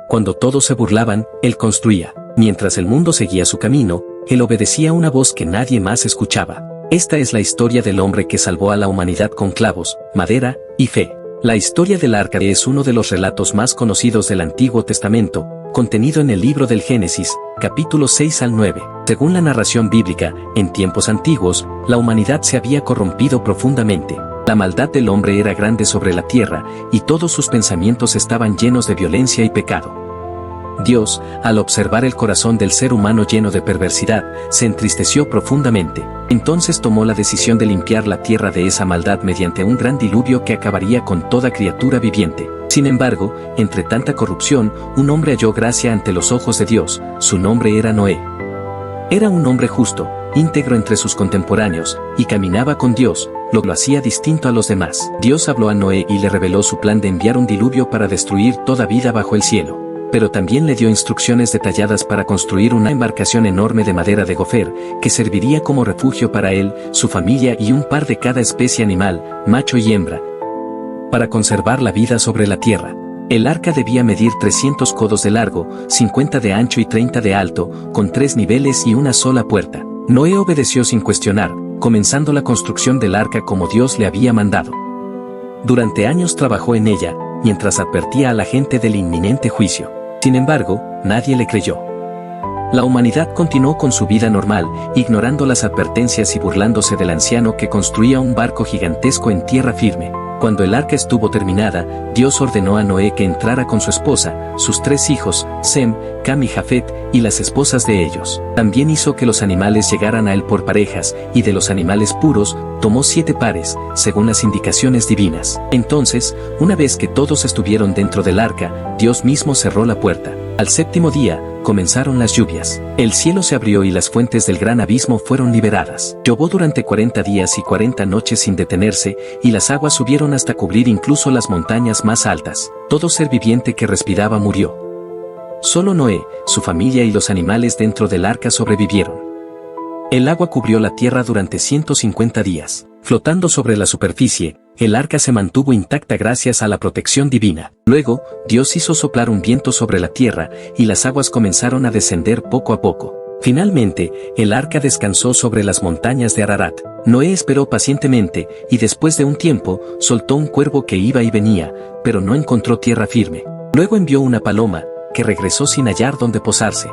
Cuando todos se burlaban, él construía. Mientras el mundo seguía su camino, él obedecía a una voz que nadie más escuchaba. Esta es la historia del hombre que salvó a la humanidad con clavos, madera y fe. La historia del arca es uno de los relatos más conocidos del Antiguo Testamento, contenido en el libro del Génesis, capítulos 6 al 9. Según la narración bíblica, en tiempos antiguos, la humanidad se había corrompido profundamente. La maldad del hombre era grande sobre la tierra, y todos sus pensamientos estaban llenos de violencia y pecado. Dios, al observar el corazón del ser humano lleno de perversidad, se entristeció profundamente. Entonces tomó la decisión de limpiar la tierra de esa maldad mediante un gran diluvio que acabaría con toda criatura viviente. Sin embargo, entre tanta corrupción, un hombre halló gracia ante los ojos de Dios. Su nombre era Noé. Era un hombre justo, íntegro entre sus contemporáneos, y caminaba con Dios, lo que lo hacía distinto a los demás. Dios habló a Noé y le reveló su plan de enviar un diluvio para destruir toda vida bajo el cielo. Pero también le dio instrucciones detalladas para construir una embarcación enorme de madera de gofer, que serviría como refugio para él, su familia y un par de cada especie animal, macho y hembra, para conservar la vida sobre la tierra. El arca debía medir 300 codos de largo, 50 de ancho y 30 de alto, con 3 niveles y una sola puerta. Noé obedeció sin cuestionar, comenzando la construcción del arca como Dios le había mandado. Durante años trabajó en ella, mientras advertía a la gente del inminente juicio. Sin embargo, nadie le creyó. La humanidad continuó con su vida normal, ignorando las advertencias y burlándose del anciano que construía un barco gigantesco en tierra firme. Cuando el arca estuvo terminada, Dios ordenó a Noé que entrara con su esposa, sus 3 hijos, Sem, Cam y Jafet, y las esposas de ellos. También hizo que los animales llegaran a él por parejas, y de los animales puros, tomó 7 pares, según las indicaciones divinas. Entonces, una vez que todos estuvieron dentro del arca, Dios mismo cerró la puerta. Al 7º día, comenzaron las lluvias. El cielo se abrió y las fuentes del gran abismo fueron liberadas. Llovió durante 40 días y 40 noches sin detenerse, y las aguas subieron hasta cubrir incluso las montañas más altas. Todo ser viviente que respiraba murió. Solo Noé, su familia y los animales dentro del arca sobrevivieron. El agua cubrió la tierra durante 150 días. Flotando sobre la superficie, el arca se mantuvo intacta gracias a la protección divina. Luego, Dios hizo soplar un viento sobre la tierra, y las aguas comenzaron a descender poco a poco. Finalmente, el arca descansó sobre las montañas de Ararat. Noé esperó pacientemente, y después de un tiempo, soltó un cuervo que iba y venía, pero no encontró tierra firme. Luego envió una paloma, que regresó sin hallar dónde posarse.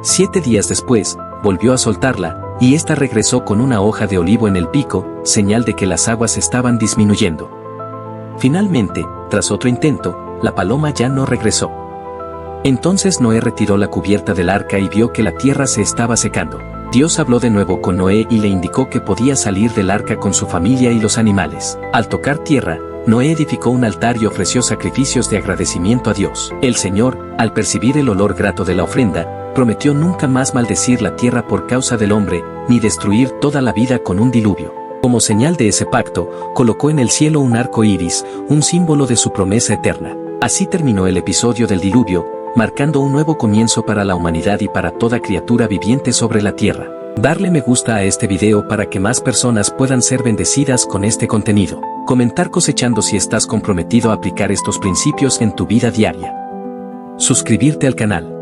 7 días después, volvió a soltarla, y ésta regresó con una hoja de olivo en el pico, señal de que las aguas estaban disminuyendo. Finalmente, tras otro intento, la paloma ya no regresó. Entonces Noé retiró la cubierta del arca y vio que la tierra se estaba secando. Dios habló de nuevo con Noé y le indicó que podía salir del arca con su familia y los animales. Al tocar tierra, Noé edificó un altar y ofreció sacrificios de agradecimiento a Dios. El Señor, al percibir el olor grato de la ofrenda, prometió nunca más maldecir la tierra por causa del hombre, ni destruir toda la vida con un diluvio. Como señal de ese pacto, colocó en el cielo un arco iris, un símbolo de su promesa eterna. Así terminó el episodio del diluvio, marcando un nuevo comienzo para la humanidad y para toda criatura viviente sobre la tierra. Darle me gusta a este video para que más personas puedan ser bendecidas con este contenido. Comentar cosechando si estás comprometido a aplicar estos principios en tu vida diaria. Suscribirte al canal.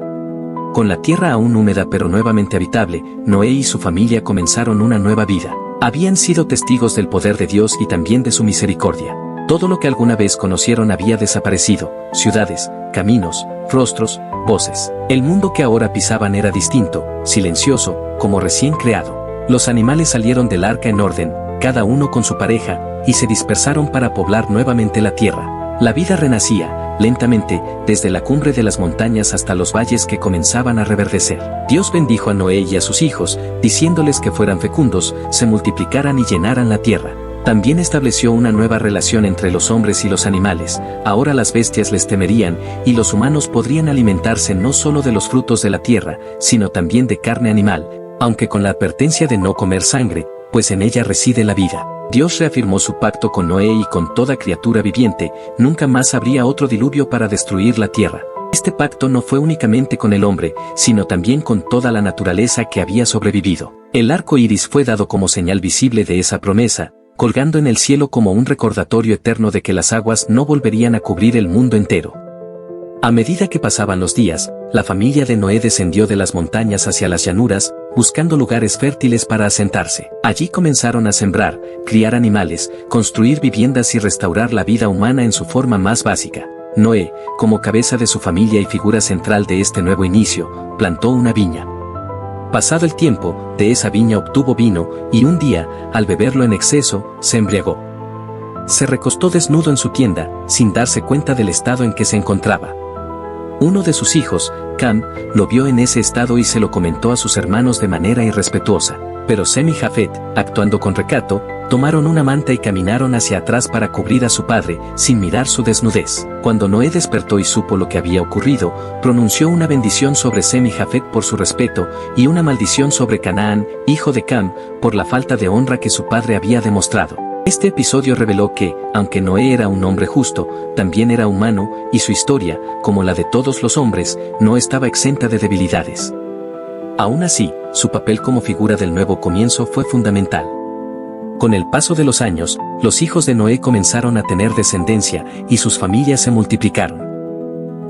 Con la tierra aún húmeda pero nuevamente habitable, Noé y su familia comenzaron una nueva vida. Habían sido testigos del poder de Dios y también de su misericordia. Todo lo que alguna vez conocieron había desaparecido: ciudades, caminos, rostros, voces. El mundo que ahora pisaban era distinto, silencioso, como recién creado. Los animales salieron del arca en orden, cada uno con su pareja, y se dispersaron para poblar nuevamente la tierra. La vida renacía, lentamente, desde la cumbre de las montañas hasta los valles que comenzaban a reverdecer. Dios bendijo a Noé y a sus hijos, diciéndoles que fueran fecundos, se multiplicaran y llenaran la tierra. También estableció una nueva relación entre los hombres y los animales. Ahora las bestias les temerían, y los humanos podrían alimentarse no solo de los frutos de la tierra, sino también de carne animal, aunque con la advertencia de no comer sangre, pues en ella reside la vida. Dios reafirmó su pacto con Noé y con toda criatura viviente: nunca más habría otro diluvio para destruir la tierra. Este pacto no fue únicamente con el hombre, sino también con toda la naturaleza que había sobrevivido. El arco iris fue dado como señal visible de esa promesa, colgando en el cielo como un recordatorio eterno de que las aguas no volverían a cubrir el mundo entero. A medida que pasaban los días, la familia de Noé descendió de las montañas hacia las llanuras, buscando lugares fértiles para asentarse. Allí comenzaron a sembrar, criar animales, construir viviendas y restaurar la vida humana en su forma más básica. Noé, como cabeza de su familia y figura central de este nuevo inicio, plantó una viña. Pasado el tiempo, de esa viña obtuvo vino, y un día, al beberlo en exceso, se embriagó. Se recostó desnudo en su tienda, sin darse cuenta del estado en que se encontraba. Uno de sus hijos, Cam, lo vio en ese estado y se lo comentó a sus hermanos de manera irrespetuosa. Pero Sem y Jafet, actuando con recato, tomaron una manta y caminaron hacia atrás para cubrir a su padre, sin mirar su desnudez. Cuando Noé despertó y supo lo que había ocurrido, pronunció una bendición sobre Sem y Jafet por su respeto, y una maldición sobre Canaán, hijo de Cam, por la falta de honra que su padre había demostrado. Este episodio reveló que, aunque Noé era un hombre justo, también era humano, y su historia, como la de todos los hombres, no estaba exenta de debilidades. Aún así, su papel como figura del nuevo comienzo fue fundamental. Con el paso de los años, los hijos de Noé comenzaron a tener descendencia, y sus familias se multiplicaron.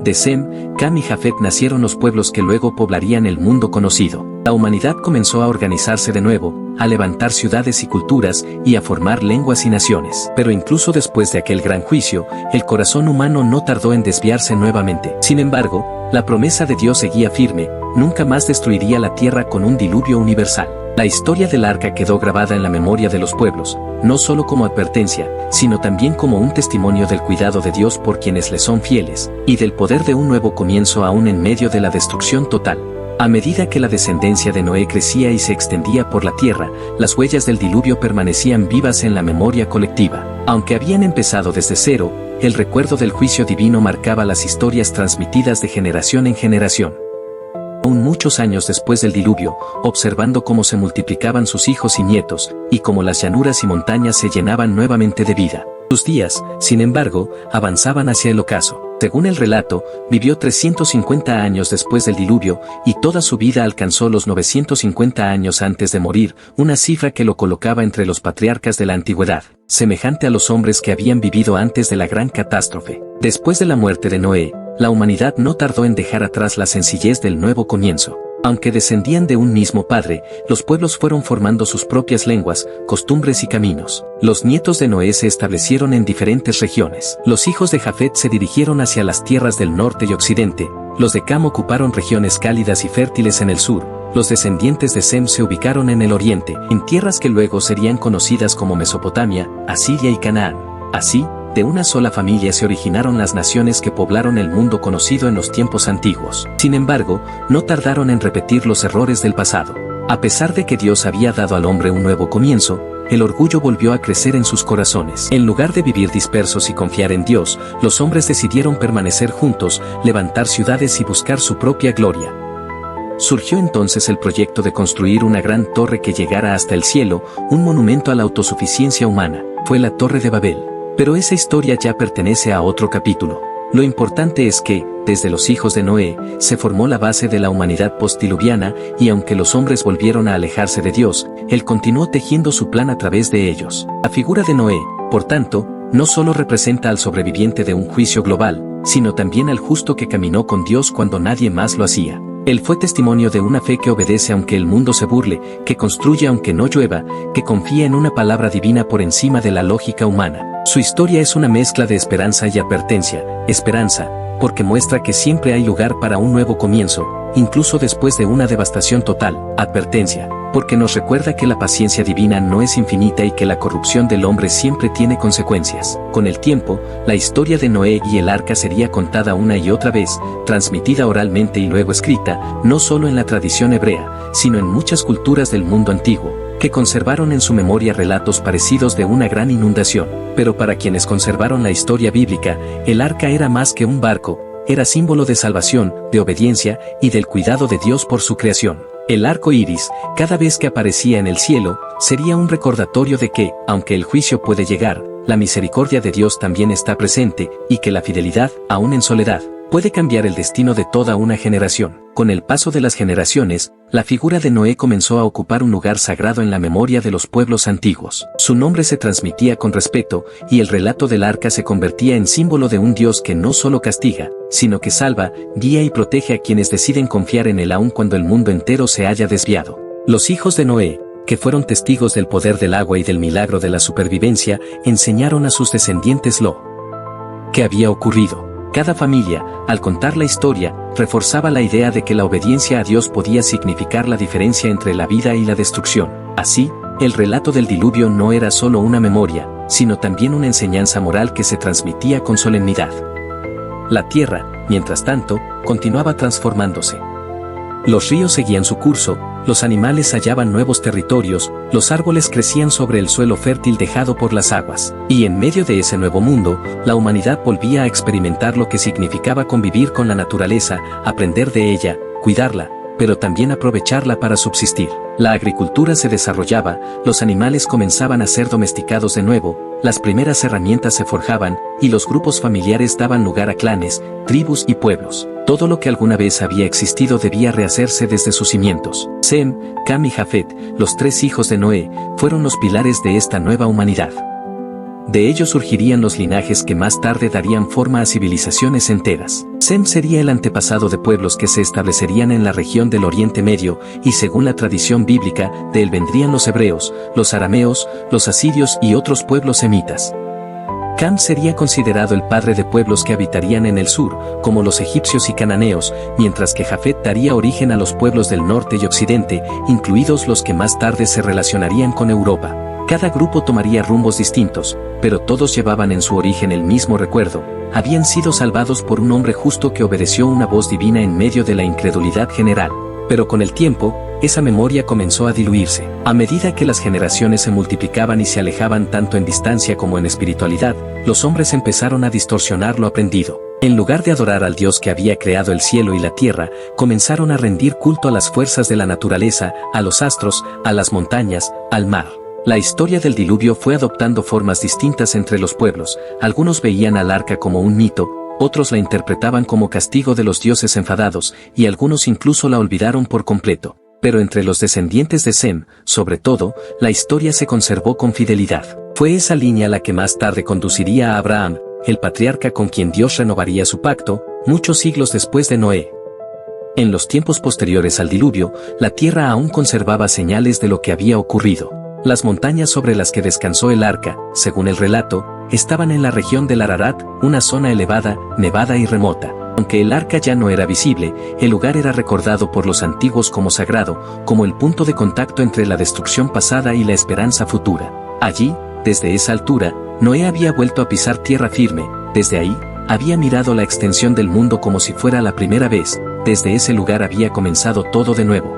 De Sem, Cam y Jafet nacieron los pueblos que luego poblarían el mundo conocido. La humanidad comenzó a organizarse de nuevo, a levantar ciudades y culturas, y a formar lenguas y naciones. Pero incluso después de aquel gran juicio, el corazón humano no tardó en desviarse nuevamente. Sin embargo, la promesa de Dios seguía firme, nunca más destruiría la tierra con un diluvio universal. La historia del arca quedó grabada en la memoria de los pueblos, no solo como advertencia, sino también como un testimonio del cuidado de Dios por quienes le son fieles, y del poder de un nuevo comienzo aún en medio de la destrucción total. A medida que la descendencia de Noé crecía y se extendía por la tierra, las huellas del diluvio permanecían vivas en la memoria colectiva. Aunque habían empezado desde cero, el recuerdo del juicio divino marcaba las historias transmitidas de generación en generación. Aún muchos años después del diluvio, observando cómo se multiplicaban sus hijos y nietos, y cómo las llanuras y montañas se llenaban nuevamente de vida. Sus días, sin embargo, avanzaban hacia el ocaso. Según el relato, vivió 350 años después del diluvio, y toda su vida alcanzó los 950 años antes de morir, una cifra que lo colocaba entre los patriarcas de la antigüedad, semejante a los hombres que habían vivido antes de la gran catástrofe. Después de la muerte de Noé, la humanidad no tardó en dejar atrás la sencillez del nuevo comienzo. Aunque descendían de un mismo padre, los pueblos fueron formando sus propias lenguas, costumbres y caminos. Los nietos de Noé se establecieron en diferentes regiones. Los hijos de Jafet se dirigieron hacia las tierras del norte y occidente, los de Cam ocuparon regiones cálidas y fértiles en el sur, los descendientes de Sem se ubicaron en el oriente, en tierras que luego serían conocidas como Mesopotamia, Asiria y Canaán. Así, de una sola familia se originaron las naciones que poblaron el mundo conocido en los tiempos antiguos. Sin embargo, no tardaron en repetir los errores del pasado. A pesar de que Dios había dado al hombre un nuevo comienzo, el orgullo volvió a crecer en sus corazones. En lugar de vivir dispersos y confiar en Dios, los hombres decidieron permanecer juntos, levantar ciudades y buscar su propia gloria. Surgió entonces el proyecto de construir una gran torre que llegara hasta el cielo, un monumento a la autosuficiencia humana. Fue la Torre de Babel. Pero esa historia ya pertenece a otro capítulo. Lo importante es que, desde los hijos de Noé, se formó la base de la humanidad postdiluviana, y aunque los hombres volvieron a alejarse de Dios, Él continuó tejiendo su plan a través de ellos. La figura de Noé, por tanto, no solo representa al sobreviviente de un juicio global, sino también al justo que caminó con Dios cuando nadie más lo hacía. Él fue testimonio de una fe que obedece aunque el mundo se burle, que construye aunque no llueva, que confía en una palabra divina por encima de la lógica humana. Su historia es una mezcla de esperanza y advertencia. Esperanza, porque muestra que siempre hay lugar para un nuevo comienzo, incluso después de una devastación total. Advertencia, porque nos recuerda que la paciencia divina no es infinita y que la corrupción del hombre siempre tiene consecuencias. Con el tiempo, la historia de Noé y el arca sería contada una y otra vez, transmitida oralmente y luego escrita, no solo en la tradición hebrea, sino en muchas culturas del mundo antiguo, que conservaron en su memoria relatos parecidos de una gran inundación. Pero para quienes conservaron la historia bíblica, el arca era más que un barco, era símbolo de salvación, de obediencia y del cuidado de Dios por su creación. El arco iris, cada vez que aparecía en el cielo, sería un recordatorio de que, aunque el juicio puede llegar, la misericordia de Dios también está presente, y que la fidelidad, aún en soledad, puede cambiar el destino de toda una generación. Con el paso de las generaciones, la figura de Noé comenzó a ocupar un lugar sagrado en la memoria de los pueblos antiguos. Su nombre se transmitía con respeto, y el relato del arca se convertía en símbolo de un Dios que no solo castiga, sino que salva, guía y protege a quienes deciden confiar en él aun cuando el mundo entero se haya desviado. Los hijos de Noé, que fueron testigos del poder del agua y del milagro de la supervivencia, enseñaron a sus descendientes lo que había ocurrido. Cada familia, al contar la historia, reforzaba la idea de que la obediencia a Dios podía significar la diferencia entre la vida y la destrucción. Así, el relato del diluvio no era solo una memoria, sino también una enseñanza moral que se transmitía con solemnidad. La tierra, mientras tanto, continuaba transformándose. Los ríos seguían su curso, los animales hallaban nuevos territorios, los árboles crecían sobre el suelo fértil dejado por las aguas, y en medio de ese nuevo mundo, la humanidad volvía a experimentar lo que significaba convivir con la naturaleza, aprender de ella, cuidarla, pero también aprovecharla para subsistir. La agricultura se desarrollaba, los animales comenzaban a ser domesticados de nuevo, las primeras herramientas se forjaban, y los grupos familiares daban lugar a clanes, tribus y pueblos. Todo lo que alguna vez había existido debía rehacerse desde sus cimientos. Sem, Cam y Jafet, los tres hijos de Noé, fueron los pilares de esta nueva humanidad. De ellos surgirían los linajes que más tarde darían forma a civilizaciones enteras. Sem sería el antepasado de pueblos que se establecerían en la región del Oriente Medio, y según la tradición bíblica, de él vendrían los hebreos, los arameos, los asirios y otros pueblos semitas. Cam sería considerado el padre de pueblos que habitarían en el sur, como los egipcios y cananeos, mientras que Jafet daría origen a los pueblos del norte y occidente, incluidos los que más tarde se relacionarían con Europa. Cada grupo tomaría rumbos distintos, pero todos llevaban en su origen el mismo recuerdo: habían sido salvados por un hombre justo que obedeció una voz divina en medio de la incredulidad general. Pero con el tiempo, esa memoria comenzó a diluirse. A medida que las generaciones se multiplicaban y se alejaban tanto en distancia como en espiritualidad, los hombres empezaron a distorsionar lo aprendido. En lugar de adorar al Dios que había creado el cielo y la tierra, comenzaron a rendir culto a las fuerzas de la naturaleza, a los astros, a las montañas, al mar. La historia del diluvio fue adoptando formas distintas entre los pueblos. Algunos veían al arca como un mito, otros la interpretaban como castigo de los dioses enfadados, y algunos incluso la olvidaron por completo. Pero entre los descendientes de Sem, sobre todo, la historia se conservó con fidelidad. Fue esa línea la que más tarde conduciría a Abraham, el patriarca con quien Dios renovaría su pacto, muchos siglos después de Noé. En los tiempos posteriores al diluvio, la tierra aún conservaba señales de lo que había ocurrido. Las montañas sobre las que descansó el arca, según el relato, estaban en la región del Ararat, una zona elevada, nevada y remota. Aunque el arca ya no era visible, el lugar era recordado por los antiguos como sagrado, como el punto de contacto entre la destrucción pasada y la esperanza futura. Allí, desde esa altura, Noé había vuelto a pisar tierra firme. Desde ahí, había mirado la extensión del mundo como si fuera la primera vez. Desde ese lugar había comenzado todo de nuevo.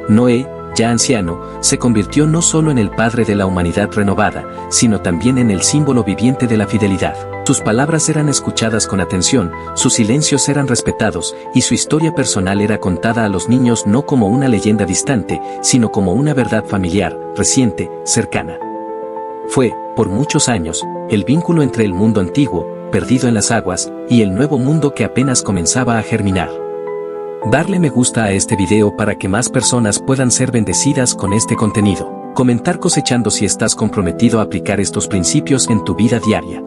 Noé, ya anciano, se convirtió no solo en el padre de la humanidad renovada, sino también en el símbolo viviente de la fidelidad. Sus palabras eran escuchadas con atención, sus silencios eran respetados, y su historia personal era contada a los niños no como una leyenda distante, sino como una verdad familiar, reciente, cercana. Fue, por muchos años, el vínculo entre el mundo antiguo, perdido en las aguas, y el nuevo mundo que apenas comenzaba a germinar. Darle me gusta a este video para que más personas puedan ser bendecidas con este contenido. Comentar cosechando si estás comprometido a aplicar estos principios en tu vida diaria.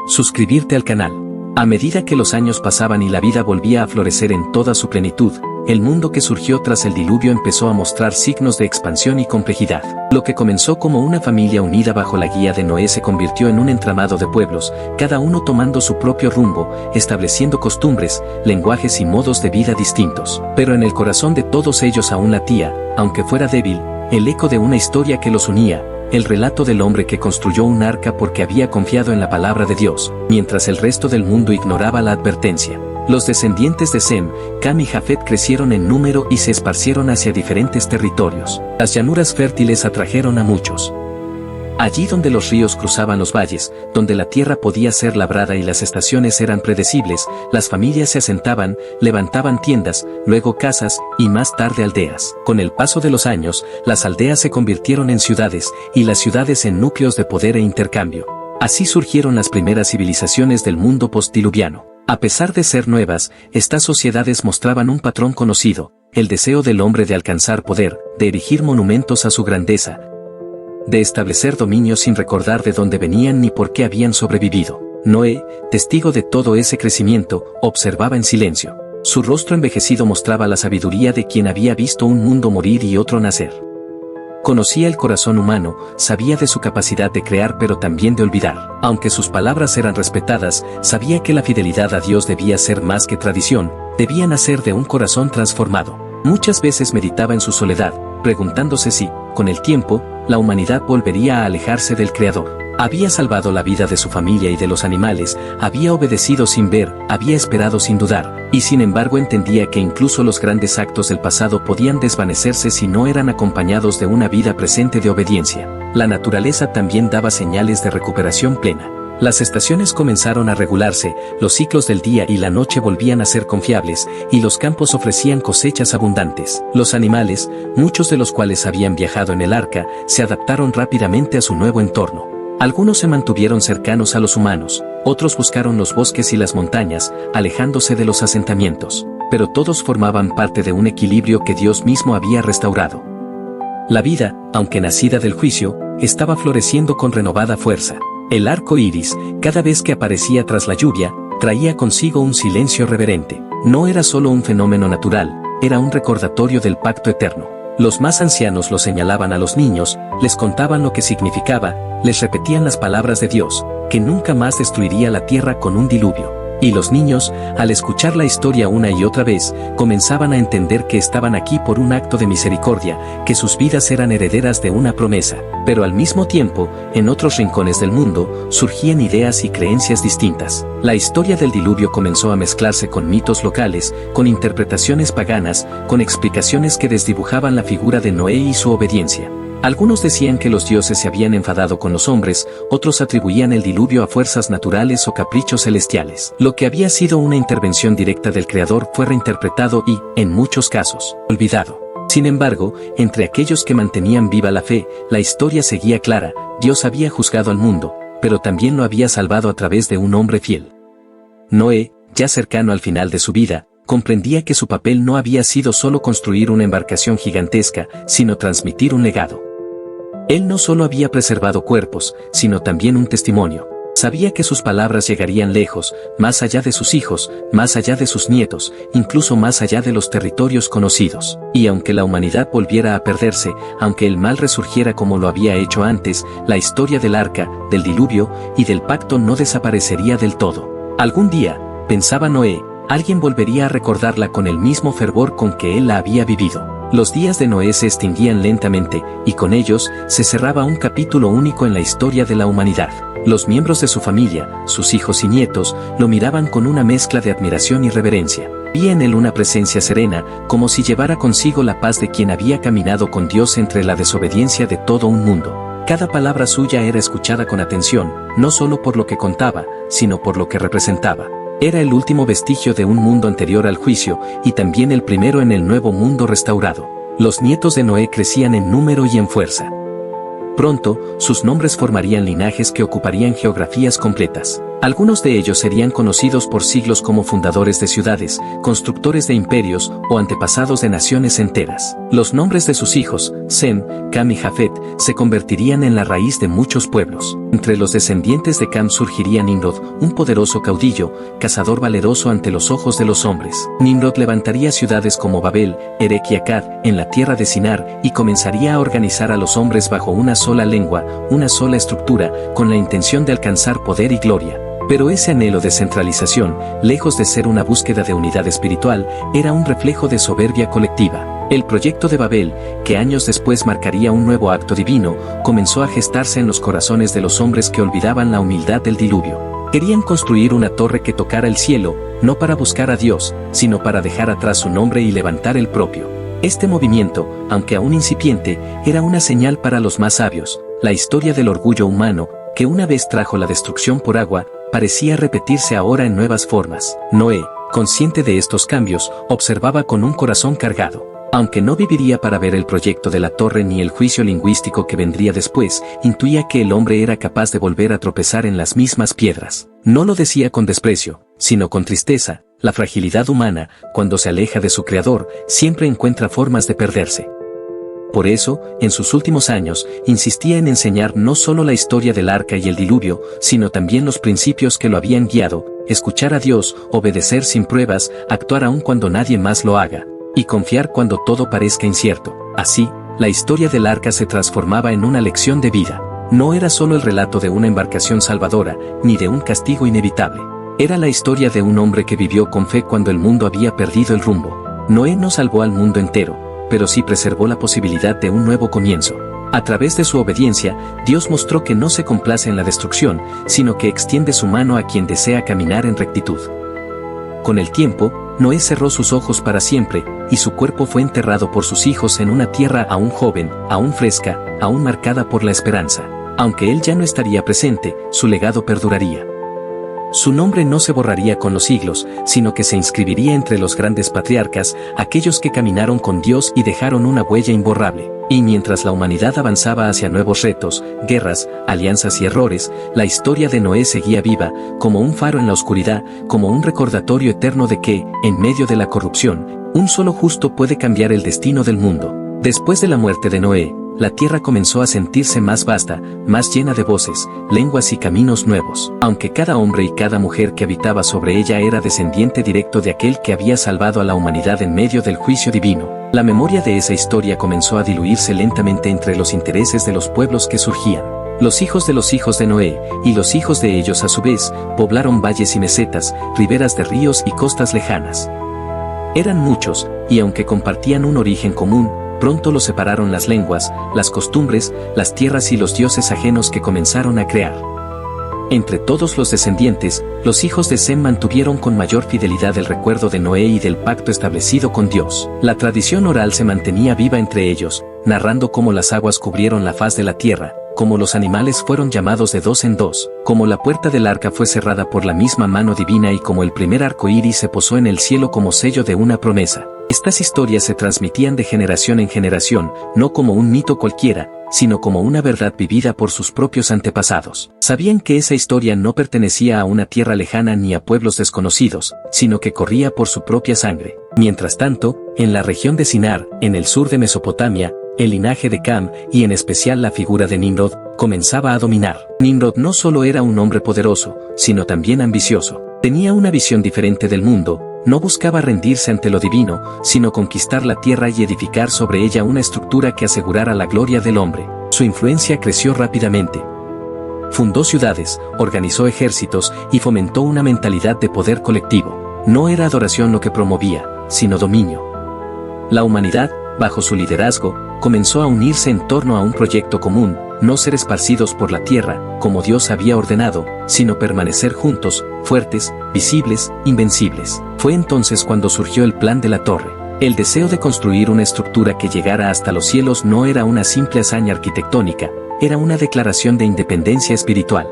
Suscribirte al canal. A medida que los años pasaban y la vida volvía a florecer en toda su plenitud, el mundo que surgió tras el diluvio empezó a mostrar signos de expansión y complejidad. Lo que comenzó como una familia unida bajo la guía de Noé se convirtió en un entramado de pueblos, cada uno tomando su propio rumbo, estableciendo costumbres, lenguajes y modos de vida distintos. Pero en el corazón de todos ellos aún latía, aunque fuera débil, el eco de una historia que los unía, el relato del hombre que construyó un arca porque había confiado en la palabra de Dios, mientras el resto del mundo ignoraba la advertencia. Los descendientes de Sem, Cam y Jafet crecieron en número y se esparcieron hacia diferentes territorios. Las llanuras fértiles atrajeron a muchos. Allí donde los ríos cruzaban los valles, donde la tierra podía ser labrada y las estaciones eran predecibles, las familias se asentaban, levantaban tiendas, luego casas, y más tarde aldeas. Con el paso de los años, las aldeas se convirtieron en ciudades, y las ciudades en núcleos de poder e intercambio. Así surgieron las primeras civilizaciones del mundo postdiluviano. A pesar de ser nuevas, estas sociedades mostraban un patrón conocido, el deseo del hombre de alcanzar poder, de erigir monumentos a su grandeza, de establecer dominio sin recordar de dónde venían ni por qué habían sobrevivido. Noé, testigo de todo ese crecimiento, observaba en silencio. Su rostro envejecido mostraba la sabiduría de quien había visto un mundo morir y otro nacer. Conocía el corazón humano, sabía de su capacidad de crear pero también de olvidar. Aunque sus palabras eran respetadas, sabía que la fidelidad a Dios debía ser más que tradición, debía nacer de un corazón transformado. Muchas veces meditaba en su soledad, preguntándose si, con el tiempo, la humanidad volvería a alejarse del Creador. Había salvado la vida de su familia y de los animales, había obedecido sin ver, había esperado sin dudar, y sin embargo entendía que incluso los grandes actos del pasado podían desvanecerse si no eran acompañados de una vida presente de obediencia. La naturaleza también daba señales de recuperación plena. Las estaciones comenzaron a regularse, los ciclos del día y la noche volvían a ser confiables, y los campos ofrecían cosechas abundantes. Los animales, muchos de los cuales habían viajado en el arca, se adaptaron rápidamente a su nuevo entorno. Algunos se mantuvieron cercanos a los humanos, otros buscaron los bosques y las montañas, alejándose de los asentamientos, pero todos formaban parte de un equilibrio que Dios mismo había restaurado. La vida, aunque nacida del juicio, estaba floreciendo con renovada fuerza. El arco iris, cada vez que aparecía tras la lluvia, traía consigo un silencio reverente. No era solo un fenómeno natural, era un recordatorio del pacto eterno. Los más ancianos lo señalaban a los niños, les contaban lo que significaba, les repetían las palabras de Dios, que nunca más destruiría la tierra con un diluvio. Y los niños, al escuchar la historia una y otra vez, comenzaban a entender que estaban aquí por un acto de misericordia, que sus vidas eran herederas de una promesa. Pero al mismo tiempo, en otros rincones del mundo, surgían ideas y creencias distintas. La historia del diluvio comenzó a mezclarse con mitos locales, con interpretaciones paganas, con explicaciones que desdibujaban la figura de Noé y su obediencia. Algunos decían que los dioses se habían enfadado con los hombres, otros atribuían el diluvio a fuerzas naturales o caprichos celestiales. Lo que había sido una intervención directa del Creador fue reinterpretado y, en muchos casos, olvidado. Sin embargo, entre aquellos que mantenían viva la fe, la historia seguía clara: Dios había juzgado al mundo, pero también lo había salvado a través de un hombre fiel. Noé, ya cercano al final de su vida, comprendía que su papel no había sido solo construir una embarcación gigantesca, sino transmitir un legado. Él no solo había preservado cuerpos, sino también un testimonio. Sabía que sus palabras llegarían lejos, más allá de sus hijos, más allá de sus nietos, incluso más allá de los territorios conocidos. Y aunque la humanidad volviera a perderse, aunque el mal resurgiera como lo había hecho antes, la historia del arca, del diluvio y del pacto no desaparecería del todo. Algún día, pensaba Noé, alguien volvería a recordarla con el mismo fervor con que él la había vivido. Los días de Noé se extinguían lentamente, y con ellos se cerraba un capítulo único en la historia de la humanidad. Los miembros de su familia, sus hijos y nietos, lo miraban con una mezcla de admiración y reverencia. Veía en él una presencia serena, como si llevara consigo la paz de quien había caminado con Dios entre la desobediencia de todo un mundo. Cada palabra suya era escuchada con atención, no solo por lo que contaba, sino por lo que representaba. Era el último vestigio de un mundo anterior al juicio, y también el primero en el nuevo mundo restaurado. Los nietos de Noé crecían en número y en fuerza. Pronto, sus nombres formarían linajes que ocuparían geografías completas. Algunos de ellos serían conocidos por siglos como fundadores de ciudades, constructores de imperios o antepasados de naciones enteras. Los nombres de sus hijos, Sem, Cam y Jafet, se convertirían en la raíz de muchos pueblos. Entre los descendientes de Cam surgiría Nimrod, un poderoso caudillo, cazador valeroso ante los ojos de los hombres. Nimrod levantaría ciudades como Babel, Erech y Akkad, en la tierra de Sinar, y comenzaría a organizar a los hombres bajo una sola lengua, una sola estructura, con la intención de alcanzar poder y gloria. Pero ese anhelo de centralización, lejos de ser una búsqueda de unidad espiritual, era un reflejo de soberbia colectiva. El proyecto de Babel, que años después marcaría un nuevo acto divino, comenzó a gestarse en los corazones de los hombres que olvidaban la humildad del diluvio. Querían construir una torre que tocara el cielo, no para buscar a Dios, sino para dejar atrás su nombre y levantar el propio. Este movimiento, aunque aún incipiente, era una señal para los más sabios. La historia del orgullo humano, que una vez trajo la destrucción por agua, parecía repetirse ahora en nuevas formas. Noé, consciente de estos cambios, observaba con un corazón cargado. Aunque no viviría para ver el proyecto de la torre ni el juicio lingüístico que vendría después, intuía que el hombre era capaz de volver a tropezar en las mismas piedras. No lo decía con desprecio, sino con tristeza. La fragilidad humana, cuando se aleja de su Creador, siempre encuentra formas de perderse. Por eso, en sus últimos años, insistía en enseñar no solo la historia del arca y el diluvio, sino también los principios que lo habían guiado: escuchar a Dios, obedecer sin pruebas, actuar aun cuando nadie más lo haga, y confiar cuando todo parezca incierto. Así, la historia del arca se transformaba en una lección de vida. No era solo el relato de una embarcación salvadora, ni de un castigo inevitable. Era la historia de un hombre que vivió con fe cuando el mundo había perdido el rumbo. Noé no salvó al mundo entero, pero sí preservó la posibilidad de un nuevo comienzo. A través de su obediencia, Dios mostró que no se complace en la destrucción, sino que extiende su mano a quien desea caminar en rectitud. Con el tiempo, Noé cerró sus ojos para siempre, y su cuerpo fue enterrado por sus hijos en una tierra aún joven, aún fresca, aún marcada por la esperanza. Aunque él ya no estaría presente, su legado perduraría. Su nombre no se borraría con los siglos, sino que se inscribiría entre los grandes patriarcas, aquellos que caminaron con Dios y dejaron una huella imborrable. Y mientras la humanidad avanzaba hacia nuevos retos, guerras, alianzas y errores, la historia de Noé seguía viva, como un faro en la oscuridad, como un recordatorio eterno de que, en medio de la corrupción, un solo justo puede cambiar el destino del mundo. Después de la muerte de Noé, la tierra comenzó a sentirse más vasta, más llena de voces, lenguas y caminos nuevos. Aunque cada hombre y cada mujer que habitaba sobre ella era descendiente directo de aquel que había salvado a la humanidad en medio del juicio divino, la memoria de esa historia comenzó a diluirse lentamente entre los intereses de los pueblos que surgían. Los hijos de Noé, y los hijos de ellos a su vez, poblaron valles y mesetas, riberas de ríos y costas lejanas. Eran muchos, y aunque compartían un origen común, pronto los separaron las lenguas, las costumbres, las tierras y los dioses ajenos que comenzaron a crear. Entre todos los descendientes, los hijos de Sem mantuvieron con mayor fidelidad el recuerdo de Noé y del pacto establecido con Dios. La tradición oral se mantenía viva entre ellos, narrando cómo las aguas cubrieron la faz de la tierra, cómo los animales fueron llamados de dos en dos, cómo la puerta del arca fue cerrada por la misma mano divina y cómo el primer arco iris se posó en el cielo como sello de una promesa. Estas historias se transmitían de generación en generación, no como un mito cualquiera, sino como una verdad vivida por sus propios antepasados. Sabían que esa historia no pertenecía a una tierra lejana ni a pueblos desconocidos, sino que corría por su propia sangre. Mientras tanto, en la región de Sinar, en el sur de Mesopotamia, el linaje de Cam, y en especial la figura de Nimrod, comenzaba a dominar. Nimrod no solo era un hombre poderoso, sino también ambicioso. Tenía una visión diferente del mundo. No buscaba rendirse ante lo divino, sino conquistar la tierra y edificar sobre ella una estructura que asegurara la gloria del hombre. Su influencia creció rápidamente. Fundó ciudades, organizó ejércitos y fomentó una mentalidad de poder colectivo. No era adoración lo que promovía, sino dominio. La humanidad, bajo su liderazgo, comenzó a unirse en torno a un proyecto común: no ser esparcidos por la tierra, como Dios había ordenado, sino permanecer juntos, fuertes, visibles, invencibles. Fue entonces cuando surgió el plan de la torre. El deseo de construir una estructura que llegara hasta los cielos no era una simple hazaña arquitectónica, era una declaración de independencia espiritual.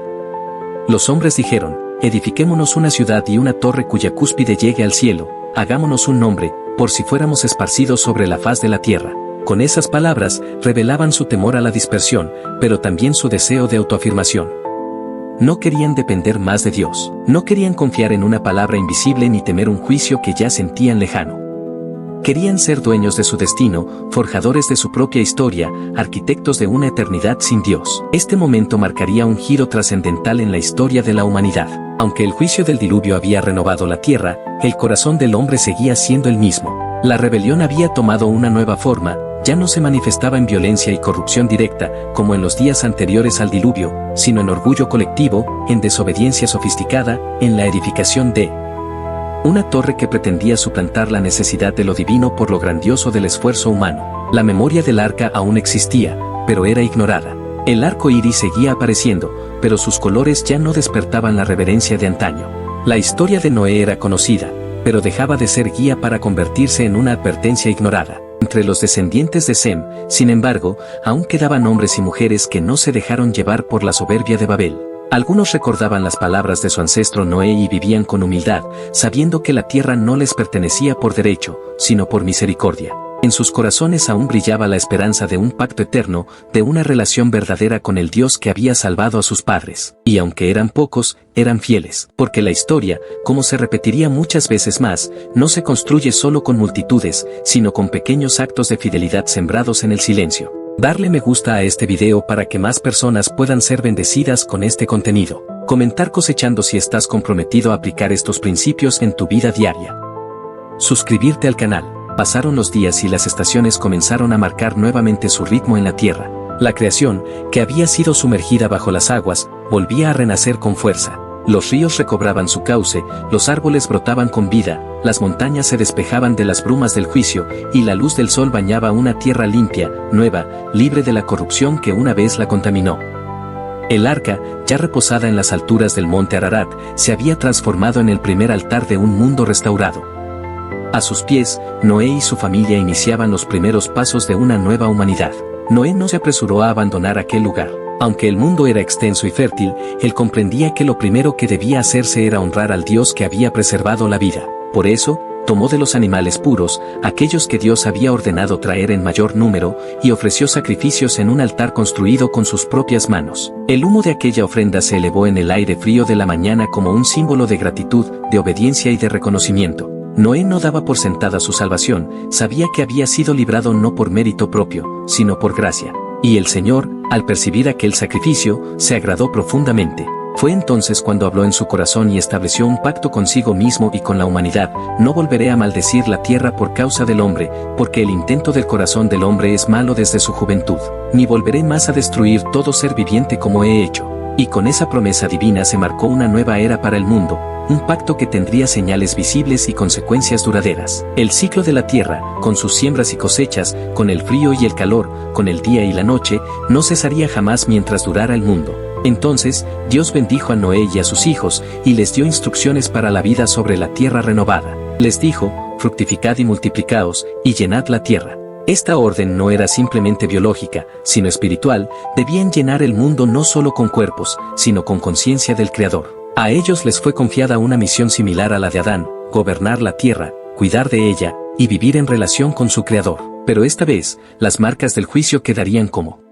Los hombres dijeron: edifiquémonos una ciudad y una torre cuya cúspide llegue al cielo, hagámonos un nombre, por si fuéramos esparcidos sobre la faz de la tierra. Con esas palabras, revelaban su temor a la dispersión, pero también su deseo de autoafirmación. No querían depender más de Dios. No querían confiar en una palabra invisible ni temer un juicio que ya sentían lejano. Querían ser dueños de su destino, forjadores de su propia historia, arquitectos de una eternidad sin Dios. Este momento marcaría un giro trascendental en la historia de la humanidad. Aunque el juicio del diluvio había renovado la tierra, el corazón del hombre seguía siendo el mismo. La rebelión había tomado una nueva forma. Ya no se manifestaba en violencia y corrupción directa, como en los días anteriores al diluvio, sino en orgullo colectivo, en desobediencia sofisticada, en la edificación de una torre que pretendía suplantar la necesidad de lo divino por lo grandioso del esfuerzo humano. La memoria del arca aún existía, pero era ignorada. El arco iris seguía apareciendo, pero sus colores ya no despertaban la reverencia de antaño. La historia de Noé era conocida, pero dejaba de ser guía para convertirse en una advertencia ignorada. Entre los descendientes de Sem, sin embargo, aún quedaban hombres y mujeres que no se dejaron llevar por la soberbia de Babel. Algunos recordaban las palabras de su ancestro Noé y vivían con humildad, sabiendo que la tierra no les pertenecía por derecho, sino por misericordia. En sus corazones aún brillaba la esperanza de un pacto eterno, de una relación verdadera con el Dios que había salvado a sus padres. Y aunque eran pocos, eran fieles, porque la historia, como se repetiría muchas veces más, no se construye solo con multitudes, sino con pequeños actos de fidelidad sembrados en el silencio. Darle me gusta a este video para que más personas puedan ser bendecidas con este contenido. Comentar cosechando si estás comprometido a aplicar estos principios en tu vida diaria. Suscribirte al canal. Pasaron los días y las estaciones comenzaron a marcar nuevamente su ritmo en la tierra. La creación, que había sido sumergida bajo las aguas, volvía a renacer con fuerza. Los ríos recobraban su cauce, los árboles brotaban con vida, las montañas se despejaban de las brumas del juicio, y la luz del sol bañaba una tierra limpia, nueva, libre de la corrupción que una vez la contaminó. El arca, ya reposada en las alturas del monte Ararat, se había transformado en el primer altar de un mundo restaurado. A sus pies, Noé y su familia iniciaban los primeros pasos de una nueva humanidad. Noé no se apresuró a abandonar aquel lugar. Aunque el mundo era extenso y fértil, él comprendía que lo primero que debía hacerse era honrar al Dios que había preservado la vida. Por eso, tomó de los animales puros, aquellos que Dios había ordenado traer en mayor número, y ofreció sacrificios en un altar construido con sus propias manos. El humo de aquella ofrenda se elevó en el aire frío de la mañana como un símbolo de gratitud, de obediencia y de reconocimiento. Noé no daba por sentada su salvación, sabía que había sido librado no por mérito propio, sino por gracia. Y el Señor, al percibir aquel sacrificio, se agradó profundamente. Fue entonces cuando habló en su corazón y estableció un pacto consigo mismo y con la humanidad: no volveré a maldecir la tierra por causa del hombre, porque el intento del corazón del hombre es malo desde su juventud, ni volveré más a destruir todo ser viviente como he hecho. Y con esa promesa divina se marcó una nueva era para el mundo, un pacto que tendría señales visibles y consecuencias duraderas. El ciclo de la tierra, con sus siembras y cosechas, con el frío y el calor, con el día y la noche, no cesaría jamás mientras durara el mundo. Entonces, Dios bendijo a Noé y a sus hijos, y les dio instrucciones para la vida sobre la tierra renovada. Les dijo: fructificad y multiplicaos, y llenad la tierra. Esta orden no era simplemente biológica, sino espiritual. Debían llenar el mundo no solo con cuerpos, sino con conciencia del Creador. A ellos les fue confiada una misión similar a la de Adán: gobernar la tierra, cuidar de ella, y vivir en relación con su Creador. Pero esta vez, las marcas del juicio quedarían como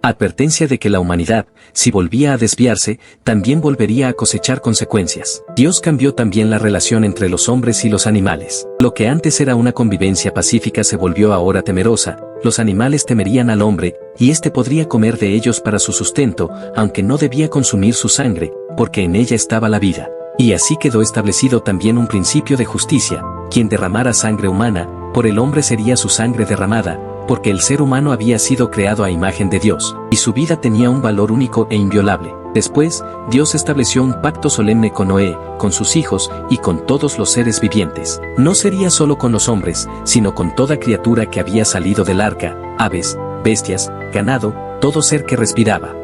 advertencia de que la humanidad, si volvía a desviarse, también volvería a cosechar consecuencias. Dios cambió también la relación entre los hombres y los animales. Lo que antes era una convivencia pacífica se volvió ahora temerosa. Los animales temerían al hombre, y éste podría comer de ellos para su sustento, aunque no debía consumir su sangre, porque en ella estaba la vida. Y así quedó establecido también un principio de justicia: quien derramara sangre humana, por el hombre sería su sangre derramada, porque el ser humano había sido creado a imagen de Dios, y su vida tenía un valor único e inviolable. Después, Dios estableció un pacto solemne con Noé, con sus hijos y con todos los seres vivientes. No sería solo con los hombres, sino con toda criatura que había salido del arca: aves, bestias, ganado, todo ser que respiraba.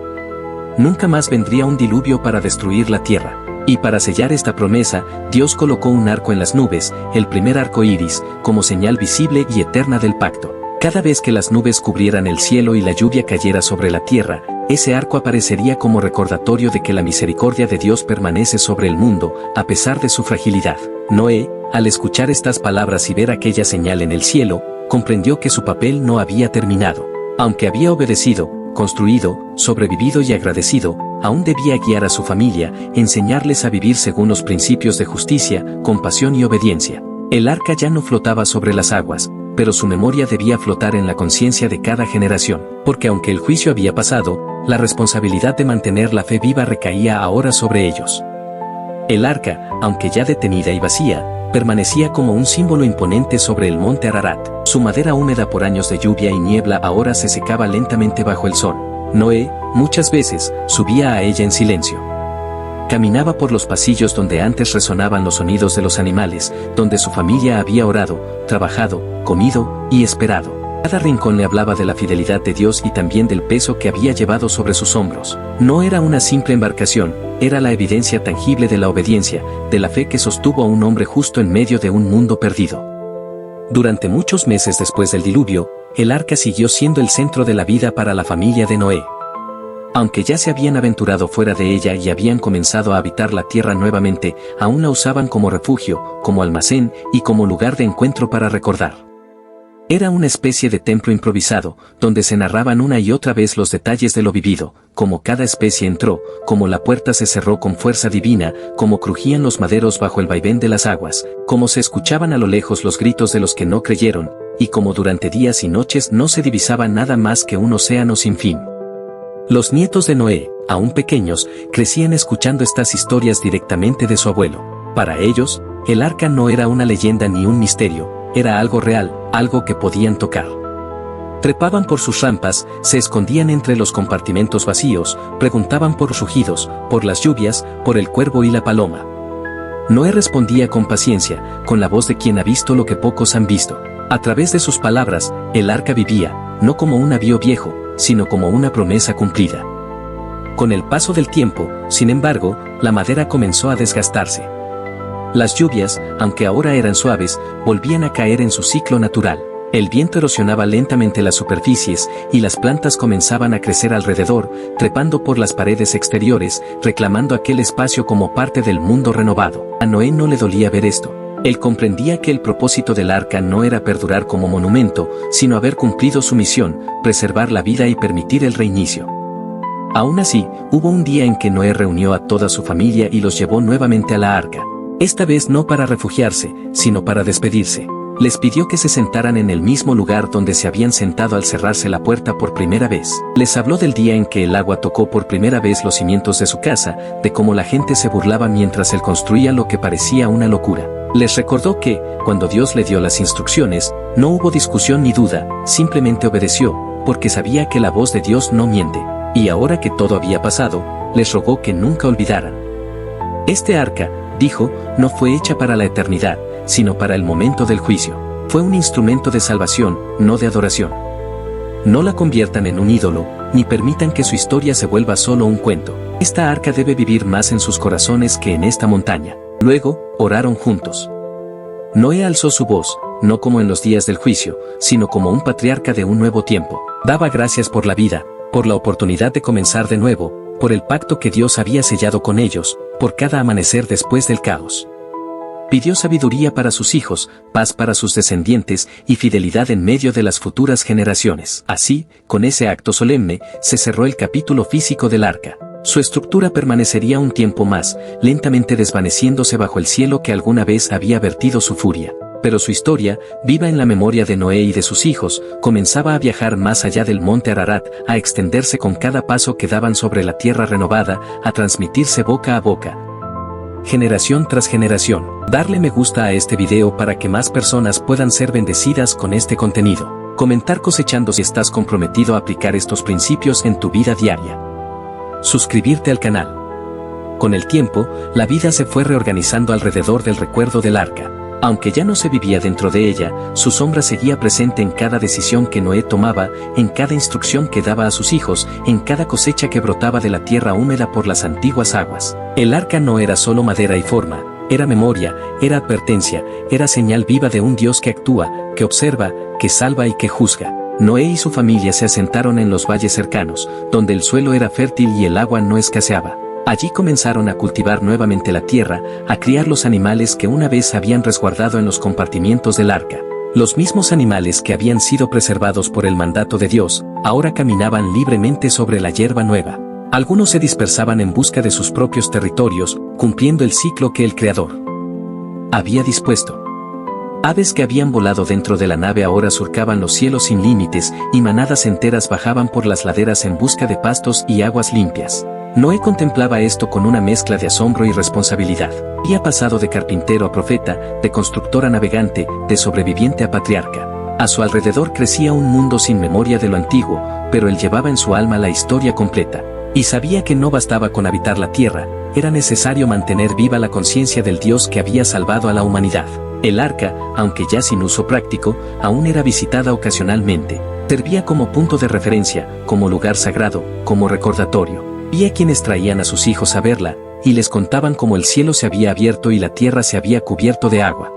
Nunca más vendría un diluvio para destruir la tierra. Y para sellar esta promesa, Dios colocó un arco en las nubes, el primer arco iris, como señal visible y eterna del pacto. Cada vez que las nubes cubrieran el cielo y la lluvia cayera sobre la tierra, ese arco aparecería como recordatorio de que la misericordia de Dios permanece sobre el mundo, a pesar de su fragilidad. Noé, al escuchar estas palabras y ver aquella señal en el cielo, comprendió que su papel no había terminado. Aunque había obedecido, construido, sobrevivido y agradecido, aún debía guiar a su familia, enseñarles a vivir según los principios de justicia, compasión y obediencia. El arca ya no flotaba sobre las aguas, pero su memoria debía flotar en la conciencia de cada generación, porque aunque el juicio había pasado, la responsabilidad de mantener la fe viva recaía ahora sobre ellos. El arca, aunque ya detenida y vacía, permanecía como un símbolo imponente sobre el monte Ararat. Su madera húmeda por años de lluvia y niebla ahora se secaba lentamente bajo el sol. Noé, muchas veces, subía a ella en silencio. Caminaba por los pasillos donde antes resonaban los sonidos de los animales, donde su familia había orado, trabajado, comido y esperado. Cada rincón le hablaba de la fidelidad de Dios y también del peso que había llevado sobre sus hombros. No era una simple embarcación, era la evidencia tangible de la obediencia, de la fe que sostuvo a un hombre justo en medio de un mundo perdido. Durante muchos meses después del diluvio, el arca siguió siendo el centro de la vida para la familia de Noé. Aunque ya se habían aventurado fuera de ella y habían comenzado a habitar la tierra nuevamente, aún la usaban como refugio, como almacén y como lugar de encuentro para recordar. Era una especie de templo improvisado, donde se narraban una y otra vez los detalles de lo vivido, cómo cada especie entró, cómo la puerta se cerró con fuerza divina, cómo crujían los maderos bajo el vaivén de las aguas, cómo se escuchaban a lo lejos los gritos de los que no creyeron, y cómo durante días y noches no se divisaba nada más que un océano sin fin. Los nietos de Noé, aún pequeños, crecían escuchando estas historias directamente de su abuelo. Para ellos, el arca no era una leyenda ni un misterio, era algo real, algo que podían tocar. Trepaban por sus rampas, se escondían entre los compartimentos vacíos, preguntaban por los rugidos, por las lluvias, por el cuervo y la paloma. Noé respondía con paciencia, con la voz de quien ha visto lo que pocos han visto. A través de sus palabras, el arca vivía, no como un navío viejo, sino como una promesa cumplida. Con el paso del tiempo, sin embargo, la madera comenzó a desgastarse. Las lluvias, aunque ahora eran suaves, volvían a caer en su ciclo natural. El viento erosionaba lentamente las superficies y las plantas comenzaban a crecer alrededor, trepando por las paredes exteriores, reclamando aquel espacio como parte del mundo renovado. A Noé no le dolía ver esto. Él comprendía que el propósito del arca no era perdurar como monumento, sino haber cumplido su misión, preservar la vida y permitir el reinicio. Aún así, hubo un día en que Noé reunió a toda su familia y los llevó nuevamente a la arca. Esta vez no para refugiarse, sino para despedirse. Les pidió que se sentaran en el mismo lugar donde se habían sentado al cerrarse la puerta por primera vez. Les habló del día en que el agua tocó por primera vez los cimientos de su casa, de cómo la gente se burlaba mientras él construía lo que parecía una locura. Les recordó que, cuando Dios le dio las instrucciones, no hubo discusión ni duda, simplemente obedeció, porque sabía que la voz de Dios no miente. Y ahora que todo había pasado, les rogó que nunca olvidaran. Este arca, dijo, no fue hecha para la eternidad, sino para el momento del juicio. Fue un instrumento de salvación, no de adoración. No la conviertan en un ídolo, ni permitan que su historia se vuelva solo un cuento. Esta arca debe vivir más en sus corazones que en esta montaña. Luego, oraron juntos. Noé alzó su voz, no como en los días del juicio, sino como un patriarca de un nuevo tiempo. Daba gracias por la vida, por la oportunidad de comenzar de nuevo, por el pacto que Dios había sellado con ellos, por cada amanecer después del caos. Pidió sabiduría para sus hijos, paz para sus descendientes y fidelidad en medio de las futuras generaciones. Así, con ese acto solemne, se cerró el capítulo físico del arca. Su estructura permanecería un tiempo más, lentamente desvaneciéndose bajo el cielo que alguna vez había vertido su furia. Pero su historia, viva en la memoria de Noé y de sus hijos, comenzaba a viajar más allá del monte Ararat, a extenderse con cada paso que daban sobre la tierra renovada, a transmitirse boca a boca, generación tras generación. Darle me gusta a este video para que más personas puedan ser bendecidas con este contenido. Comentar cosechando si estás comprometido a aplicar estos principios en tu vida diaria. Suscribirte al canal. Con el tiempo, la vida se fue reorganizando alrededor del recuerdo del arca. Aunque ya no se vivía dentro de ella, su sombra seguía presente en cada decisión que Noé tomaba, en cada instrucción que daba a sus hijos, en cada cosecha que brotaba de la tierra húmeda por las antiguas aguas. El arca no era solo madera y forma, era memoria, era advertencia, era señal viva de un Dios que actúa, que observa, que salva y que juzga. Noé y su familia se asentaron en los valles cercanos, donde el suelo era fértil y el agua no escaseaba. Allí comenzaron a cultivar nuevamente la tierra, a criar los animales que una vez habían resguardado en los compartimientos del arca. Los mismos animales que habían sido preservados por el mandato de Dios, ahora caminaban libremente sobre la hierba nueva. Algunos se dispersaban en busca de sus propios territorios, cumpliendo el ciclo que el Creador había dispuesto. Aves que habían volado dentro de la nave ahora surcaban los cielos sin límites, y manadas enteras bajaban por las laderas en busca de pastos y aguas limpias. Noé contemplaba esto con una mezcla de asombro y responsabilidad. Había pasado de carpintero a profeta, de constructor a navegante, de sobreviviente a patriarca. A su alrededor crecía un mundo sin memoria de lo antiguo, pero él llevaba en su alma la historia completa. Y sabía que no bastaba con habitar la tierra, era necesario mantener viva la conciencia del Dios que había salvado a la humanidad. El arca, aunque ya sin uso práctico, aún era visitada ocasionalmente. Servía como punto de referencia, como lugar sagrado, como recordatorio. Había quienes traían a sus hijos a verla, y les contaban cómo el cielo se había abierto y la tierra se había cubierto de agua.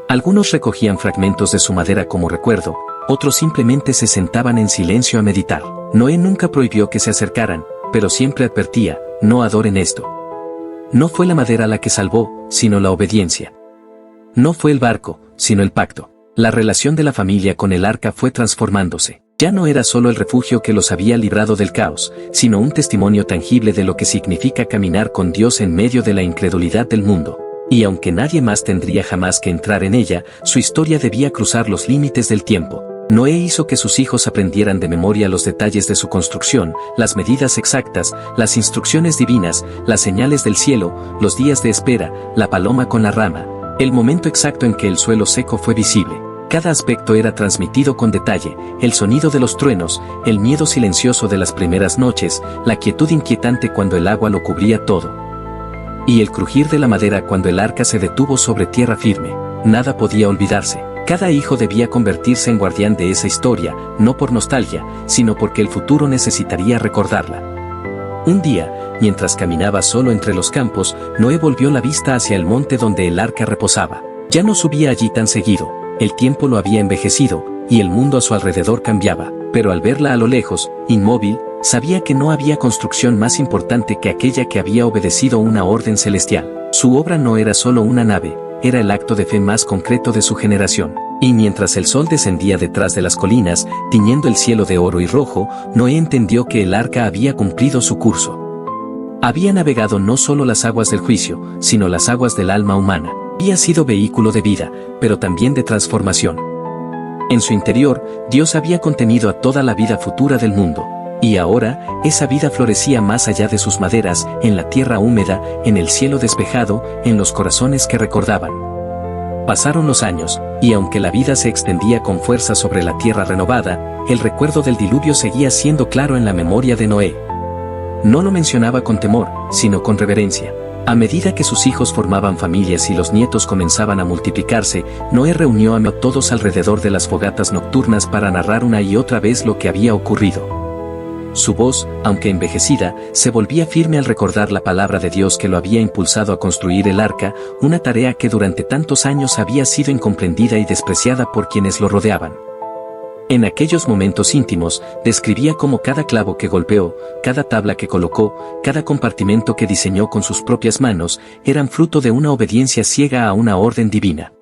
Algunos recogían fragmentos de su madera como recuerdo, otros simplemente se sentaban en silencio a meditar. Noé nunca prohibió que se acercaran, pero siempre advertía, no adoren esto. No fue la madera la que salvó, sino la obediencia. No fue el barco, sino el pacto. La relación de la familia con el arca fue transformándose. Ya no era solo el refugio que los había librado del caos, sino un testimonio tangible de lo que significa caminar con Dios en medio de la incredulidad del mundo. Y aunque nadie más tendría jamás que entrar en ella, su historia debía cruzar los límites del tiempo. Noé hizo que sus hijos aprendieran de memoria los detalles de su construcción, las medidas exactas, las instrucciones divinas, las señales del cielo, los días de espera, la paloma con la rama, el momento exacto en que el suelo seco fue visible. Cada aspecto era transmitido con detalle, el sonido de los truenos, el miedo silencioso de las primeras noches, la quietud inquietante cuando el agua lo cubría todo. Y el crujir de la madera cuando el arca se detuvo sobre tierra firme. Nada podía olvidarse. Cada hijo debía convertirse en guardián de esa historia, no por nostalgia, sino porque el futuro necesitaría recordarla. Un día, mientras caminaba solo entre los campos, Noé volvió la vista hacia el monte donde el arca reposaba. Ya no subía allí tan seguido, el tiempo lo había envejecido, y el mundo a su alrededor cambiaba, pero al verla a lo lejos, inmóvil, sabía que no había construcción más importante que aquella que había obedecido una orden celestial. Su obra no era solo una nave, era el acto de fe más concreto de su generación. Y mientras el sol descendía detrás de las colinas, tiñendo el cielo de oro y rojo, Noé entendió que el arca había cumplido su curso. Había navegado no solo las aguas del juicio, sino las aguas del alma humana. Había sido vehículo de vida, pero también de transformación. En su interior, Dios había contenido a toda la vida futura del mundo. Y ahora, esa vida florecía más allá de sus maderas, en la tierra húmeda, en el cielo despejado, en los corazones que recordaban. Pasaron los años, y aunque la vida se extendía con fuerza sobre la tierra renovada, el recuerdo del diluvio seguía siendo claro en la memoria de Noé. No lo mencionaba con temor, sino con reverencia. A medida que sus hijos formaban familias y los nietos comenzaban a multiplicarse, Noé reunió a todos alrededor de las fogatas nocturnas para narrar una y otra vez lo que había ocurrido. Su voz, aunque envejecida, se volvía firme al recordar la palabra de Dios que lo había impulsado a construir el arca, una tarea que durante tantos años había sido incomprendida y despreciada por quienes lo rodeaban. En aquellos momentos íntimos, describía cómo cada clavo que golpeó, cada tabla que colocó, cada compartimento que diseñó con sus propias manos, eran fruto de una obediencia ciega a una orden divina.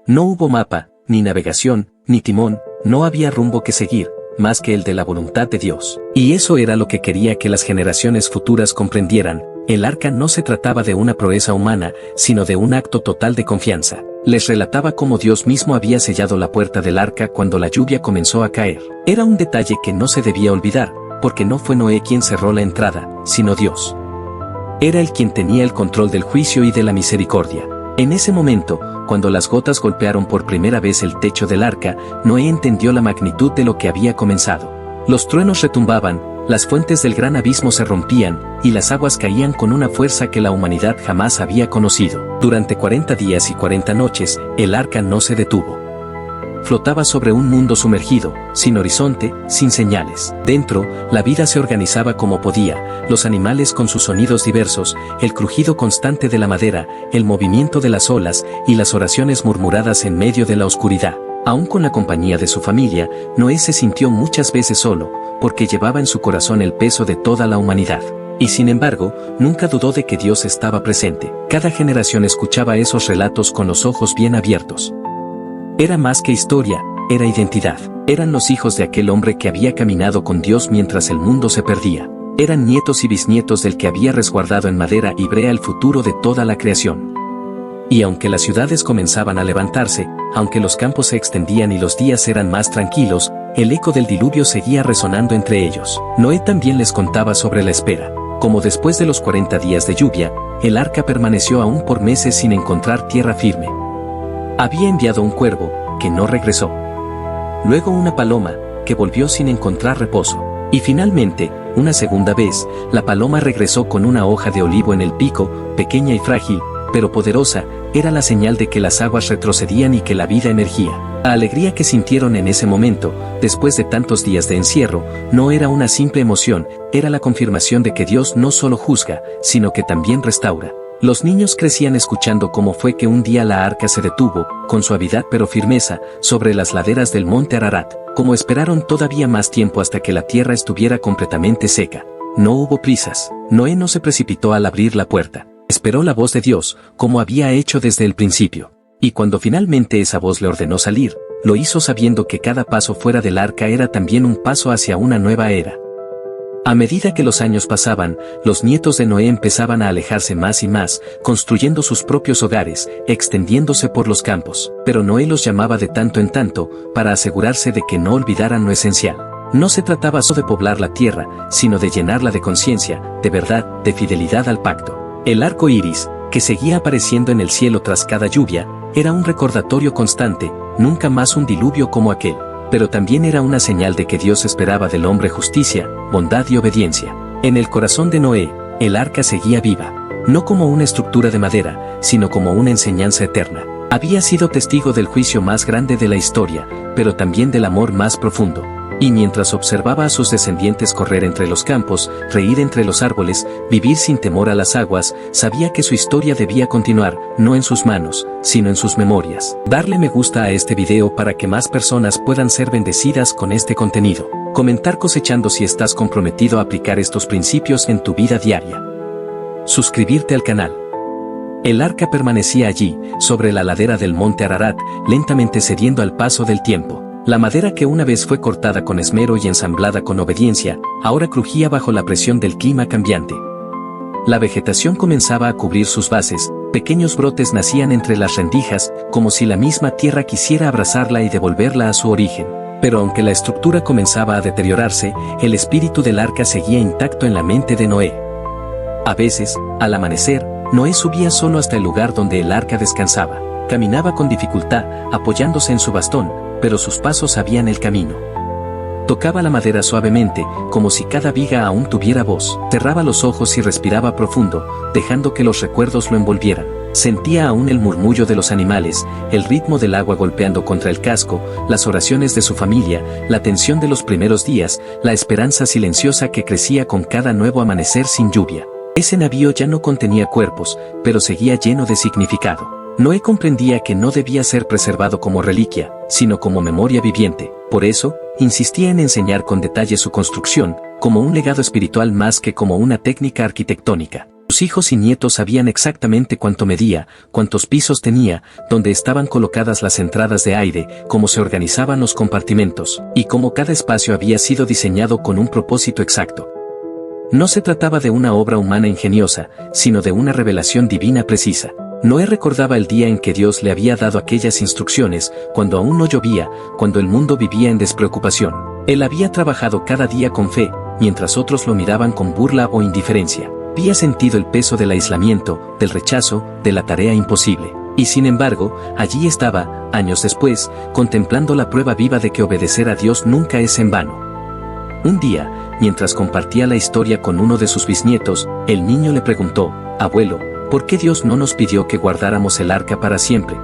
No hubo mapa, ni navegación, ni timón, no había rumbo que seguir, más que el de la voluntad de Dios. Y eso era lo que quería que las generaciones futuras comprendieran. El arca no se trataba de una proeza humana, sino de un acto total de confianza. Les relataba cómo Dios mismo había sellado la puerta del arca cuando la lluvia comenzó a caer. Era un detalle que no se debía olvidar, porque no fue Noé quien cerró la entrada, sino Dios. Era él quien tenía el control del juicio y de la misericordia. En ese momento, cuando las gotas golpearon por primera vez el techo del arca, Noé entendió la magnitud de lo que había comenzado. Los truenos retumbaban, las fuentes del gran abismo se rompían, y las aguas caían con una fuerza que la humanidad jamás había conocido. Durante 40 días y 40 noches, el arca no se detuvo. Flotaba sobre un mundo sumergido, sin horizonte, sin señales. Dentro, la vida se organizaba como podía, los animales con sus sonidos diversos, el crujido constante de la madera, el movimiento de las olas, y las oraciones murmuradas en medio de la oscuridad. Aún con la compañía de su familia, Noé se sintió muchas veces solo, porque llevaba en su corazón el peso de toda la humanidad. Y sin embargo, nunca dudó de que Dios estaba presente. Cada generación escuchaba esos relatos con los ojos bien abiertos. Era más que historia, era identidad. Eran los hijos de aquel hombre que había caminado con Dios mientras el mundo se perdía. Eran nietos y bisnietos del que había resguardado en madera y brea el futuro de toda la creación. Y aunque las ciudades comenzaban a levantarse, aunque los campos se extendían y los días eran más tranquilos, el eco del diluvio seguía resonando entre ellos. Noé también les contaba sobre la espera. Como después de los 40 días de lluvia, el arca permaneció aún por meses sin encontrar tierra firme. Había enviado un cuervo, que no regresó. Luego una paloma, que volvió sin encontrar reposo. Y finalmente, una segunda vez, la paloma regresó con una hoja de olivo en el pico, pequeña y frágil, pero poderosa, era la señal de que las aguas retrocedían y que la vida emergía. La alegría que sintieron en ese momento, después de tantos días de encierro, no era una simple emoción, era la confirmación de que Dios no solo juzga, sino que también restaura. Los niños crecían escuchando cómo fue que un día la arca se detuvo, con suavidad pero firmeza, sobre las laderas del monte Ararat, como esperaron todavía más tiempo hasta que la tierra estuviera completamente seca. No hubo prisas. Noé no se precipitó al abrir la puerta. Esperó la voz de Dios, como había hecho desde el principio. Y cuando finalmente esa voz le ordenó salir, lo hizo sabiendo que cada paso fuera del arca era también un paso hacia una nueva era. A medida que los años pasaban, los nietos de Noé empezaban a alejarse más y más, construyendo sus propios hogares, extendiéndose por los campos. Pero Noé los llamaba de tanto en tanto, para asegurarse de que no olvidaran lo esencial. No se trataba solo de poblar la tierra, sino de llenarla de conciencia, de verdad, de fidelidad al pacto. El arco iris, que seguía apareciendo en el cielo tras cada lluvia, era un recordatorio constante, nunca más un diluvio como aquel. Pero también era una señal de que Dios esperaba del hombre justicia, bondad y obediencia. En el corazón de Noé, el arca seguía viva, no como una estructura de madera, sino como una enseñanza eterna. Había sido testigo del juicio más grande de la historia, pero también del amor más profundo. Y mientras observaba a sus descendientes correr entre los campos, reír entre los árboles, vivir sin temor a las aguas, sabía que su historia debía continuar, no en sus manos, sino en sus memorias. Darle me gusta a este video para que más personas puedan ser bendecidas con este contenido. Comentar cosechando si estás comprometido a aplicar estos principios en tu vida diaria. Suscribirte al canal. El arca permanecía allí, sobre la ladera del monte Ararat, lentamente cediendo al paso del tiempo. La madera que una vez fue cortada con esmero y ensamblada con obediencia, ahora crujía bajo la presión del clima cambiante. La vegetación comenzaba a cubrir sus bases, pequeños brotes nacían entre las rendijas, como si la misma tierra quisiera abrazarla y devolverla a su origen. Pero aunque la estructura comenzaba a deteriorarse, el espíritu del arca seguía intacto en la mente de Noé. A veces, al amanecer, Noé subía solo hasta el lugar donde el arca descansaba. Caminaba con dificultad, apoyándose en su bastón, pero sus pasos sabían el camino. Tocaba la madera suavemente, como si cada viga aún tuviera voz. Cerraba los ojos y respiraba profundo, dejando que los recuerdos lo envolvieran. Sentía aún el murmullo de los animales, el ritmo del agua golpeando contra el casco, las oraciones de su familia, la tensión de los primeros días, la esperanza silenciosa que crecía con cada nuevo amanecer sin lluvia. Ese navío ya no contenía cuerpos, pero seguía lleno de significado. Noé comprendía que no debía ser preservado como reliquia, sino como memoria viviente. Por eso, insistía en enseñar con detalle su construcción, como un legado espiritual más que como una técnica arquitectónica. Sus hijos y nietos sabían exactamente cuánto medía, cuántos pisos tenía, dónde estaban colocadas las entradas de aire, cómo se organizaban los compartimentos, y cómo cada espacio había sido diseñado con un propósito exacto. No se trataba de una obra humana ingeniosa, sino de una revelación divina precisa. Noé recordaba el día en que Dios le había dado aquellas instrucciones, cuando aún no llovía, cuando el mundo vivía en despreocupación. Él había trabajado cada día con fe, mientras otros lo miraban con burla o indiferencia. Había sentido el peso del aislamiento, del rechazo, de la tarea imposible. Y sin embargo, allí estaba, años después, contemplando la prueba viva de que obedecer a Dios nunca es en vano. Un día, mientras compartía la historia con uno de sus bisnietos, el niño le preguntó: «Abuelo, ¿por qué Dios no nos pidió que guardáramos el arca para siempre?».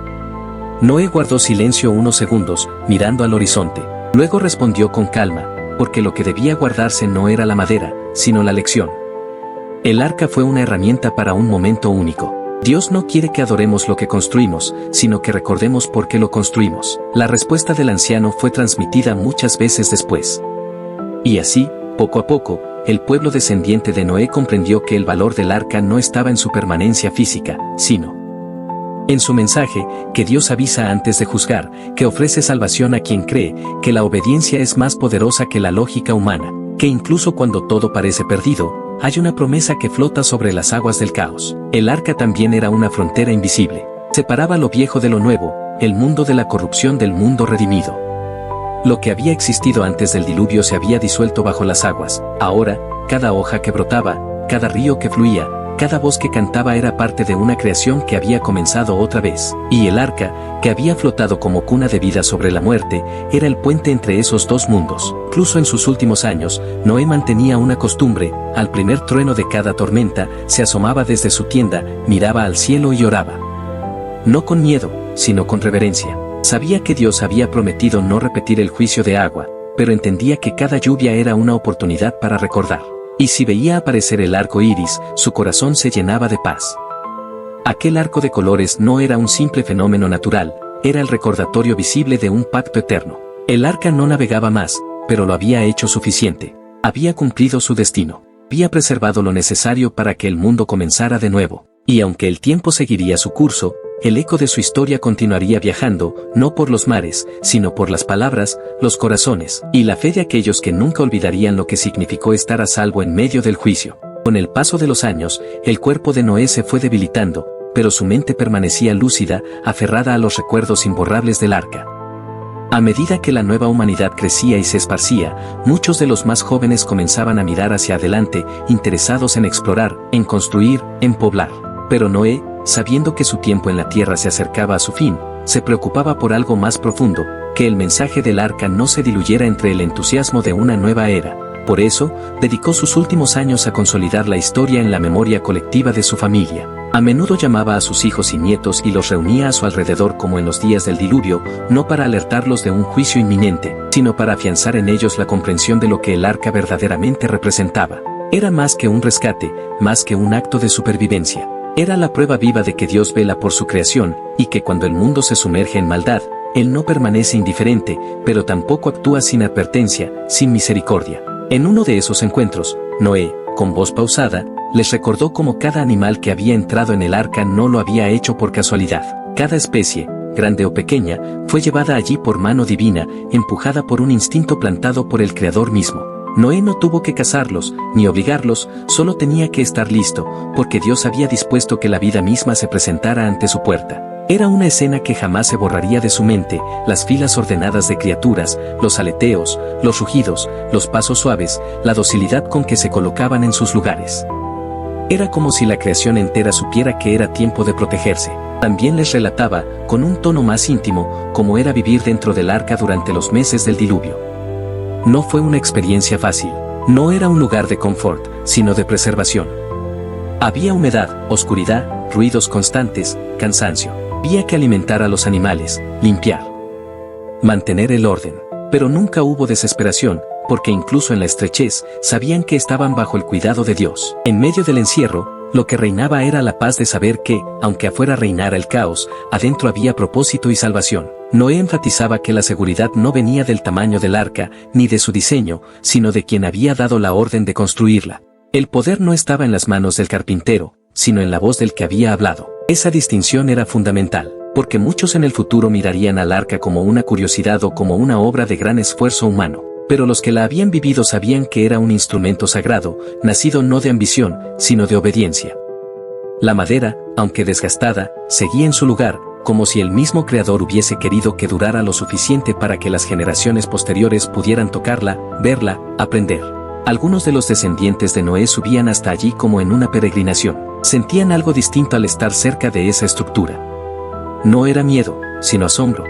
Noé guardó silencio unos segundos, mirando al horizonte. Luego respondió con calma: «Porque lo que debía guardarse no era la madera, sino la lección». El arca fue una herramienta para un momento único. Dios no quiere que adoremos lo que construimos, sino que recordemos por qué lo construimos. La respuesta del anciano fue transmitida muchas veces después. Y así, poco a poco, el pueblo descendiente de Noé comprendió que el valor del arca no estaba en su permanencia física, sino en su mensaje, que Dios avisa antes de juzgar, que ofrece salvación a quien cree, que la obediencia es más poderosa que la lógica humana, que incluso cuando todo parece perdido, hay una promesa que flota sobre las aguas del caos. El arca también era una frontera invisible. Separaba lo viejo de lo nuevo, el mundo de la corrupción del mundo redimido. Lo que había existido antes del diluvio se había disuelto bajo las aguas. Ahora, cada hoja que brotaba, cada río que fluía, cada voz que cantaba era parte de una creación que había comenzado otra vez. Y el arca, que había flotado como cuna de vida sobre la muerte, era el puente entre esos dos mundos. Incluso en sus últimos años, Noé mantenía una costumbre: al primer trueno de cada tormenta, se asomaba desde su tienda, miraba al cielo y oraba. No con miedo, sino con reverencia. Sabía que Dios había prometido no repetir el juicio de agua, pero entendía que cada lluvia era una oportunidad para recordar. Y si veía aparecer el arco iris, su corazón se llenaba de paz. Aquel arco de colores no era un simple fenómeno natural, era el recordatorio visible de un pacto eterno. El arca no navegaba más, pero lo había hecho suficiente. Había cumplido su destino. Había preservado lo necesario para que el mundo comenzara de nuevo. Y aunque el tiempo seguiría su curso, el eco de su historia continuaría viajando, no por los mares, sino por las palabras, los corazones, y la fe de aquellos que nunca olvidarían lo que significó estar a salvo en medio del juicio. Con el paso de los años, el cuerpo de Noé se fue debilitando, pero su mente permanecía lúcida, aferrada a los recuerdos imborrables del arca. A medida que la nueva humanidad crecía y se esparcía, muchos de los más jóvenes comenzaban a mirar hacia adelante, interesados en explorar, en construir, en poblar. Pero Noé, sabiendo que su tiempo en la tierra se acercaba a su fin, se preocupaba por algo más profundo, que el mensaje del arca no se diluyera entre el entusiasmo de una nueva era. Por eso, dedicó sus últimos años a consolidar la historia en la memoria colectiva de su familia. A menudo llamaba a sus hijos y nietos y los reunía a su alrededor como en los días del diluvio, no para alertarlos de un juicio inminente, sino para afianzar en ellos la comprensión de lo que el arca verdaderamente representaba. Era más que un rescate, más que un acto de supervivencia. Era la prueba viva de que Dios vela por su creación, y que cuando el mundo se sumerge en maldad, Él no permanece indiferente, pero tampoco actúa sin advertencia, sin misericordia. En uno de esos encuentros, Noé, con voz pausada, les recordó cómo cada animal que había entrado en el arca no lo había hecho por casualidad. Cada especie, grande o pequeña, fue llevada allí por mano divina, empujada por un instinto plantado por el Creador mismo. Noé no tuvo que cazarlos, ni obligarlos, solo tenía que estar listo, porque Dios había dispuesto que la vida misma se presentara ante su puerta. Era una escena que jamás se borraría de su mente, las filas ordenadas de criaturas, los aleteos, los rugidos, los pasos suaves, la docilidad con que se colocaban en sus lugares. Era como si la creación entera supiera que era tiempo de protegerse. También les relataba, con un tono más íntimo, cómo era vivir dentro del arca durante los meses del diluvio. No fue una experiencia fácil. No era un lugar de confort, sino de preservación. Había humedad, oscuridad, ruidos constantes, cansancio. Había que alimentar a los animales, limpiar, mantener el orden. Pero nunca hubo desesperación, porque incluso en la estrechez, sabían que estaban bajo el cuidado de Dios. En medio del encierro, lo que reinaba era la paz de saber que, aunque afuera reinara el caos, adentro había propósito y salvación. Noé enfatizaba que la seguridad no venía del tamaño del arca, ni de su diseño, sino de quien había dado la orden de construirla. El poder no estaba en las manos del carpintero, sino en la voz del que había hablado. Esa distinción era fundamental, porque muchos en el futuro mirarían al arca como una curiosidad o como una obra de gran esfuerzo humano. Pero los que la habían vivido sabían que era un instrumento sagrado, nacido no de ambición, sino de obediencia. La madera, aunque desgastada, seguía en su lugar, como si el mismo Creador hubiese querido que durara lo suficiente para que las generaciones posteriores pudieran tocarla, verla, aprender. Algunos de los descendientes de Noé subían hasta allí como en una peregrinación. Sentían algo distinto al estar cerca de esa estructura. No era miedo, sino asombro.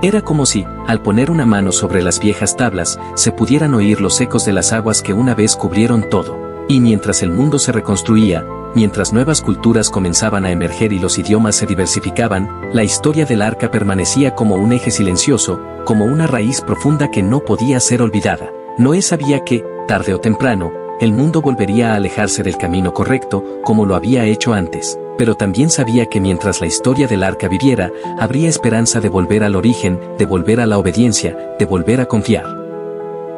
Era como si, al poner una mano sobre las viejas tablas, se pudieran oír los ecos de las aguas que una vez cubrieron todo. Y mientras el mundo se reconstruía, mientras nuevas culturas comenzaban a emerger y los idiomas se diversificaban, la historia del arca permanecía como un eje silencioso, como una raíz profunda que no podía ser olvidada. Noé sabía que, tarde o temprano, el mundo volvería a alejarse del camino correcto, como lo había hecho antes, pero también sabía que mientras la historia del arca viviera, habría esperanza de volver al origen, de volver a la obediencia, de volver a confiar.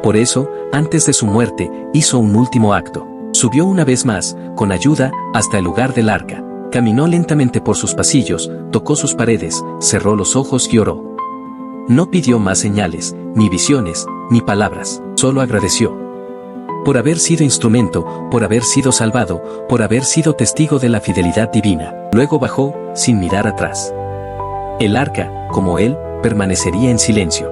Por eso, antes de su muerte, hizo un último acto. Subió una vez más, con ayuda, hasta el lugar del arca. Caminó lentamente por sus pasillos, tocó sus paredes, cerró los ojos y oró. No pidió más señales, ni visiones, ni palabras, solo agradeció. Por haber sido instrumento, por haber sido salvado, por haber sido testigo de la fidelidad divina. Luego bajó, sin mirar atrás. El arca, como él, permanecería en silencio.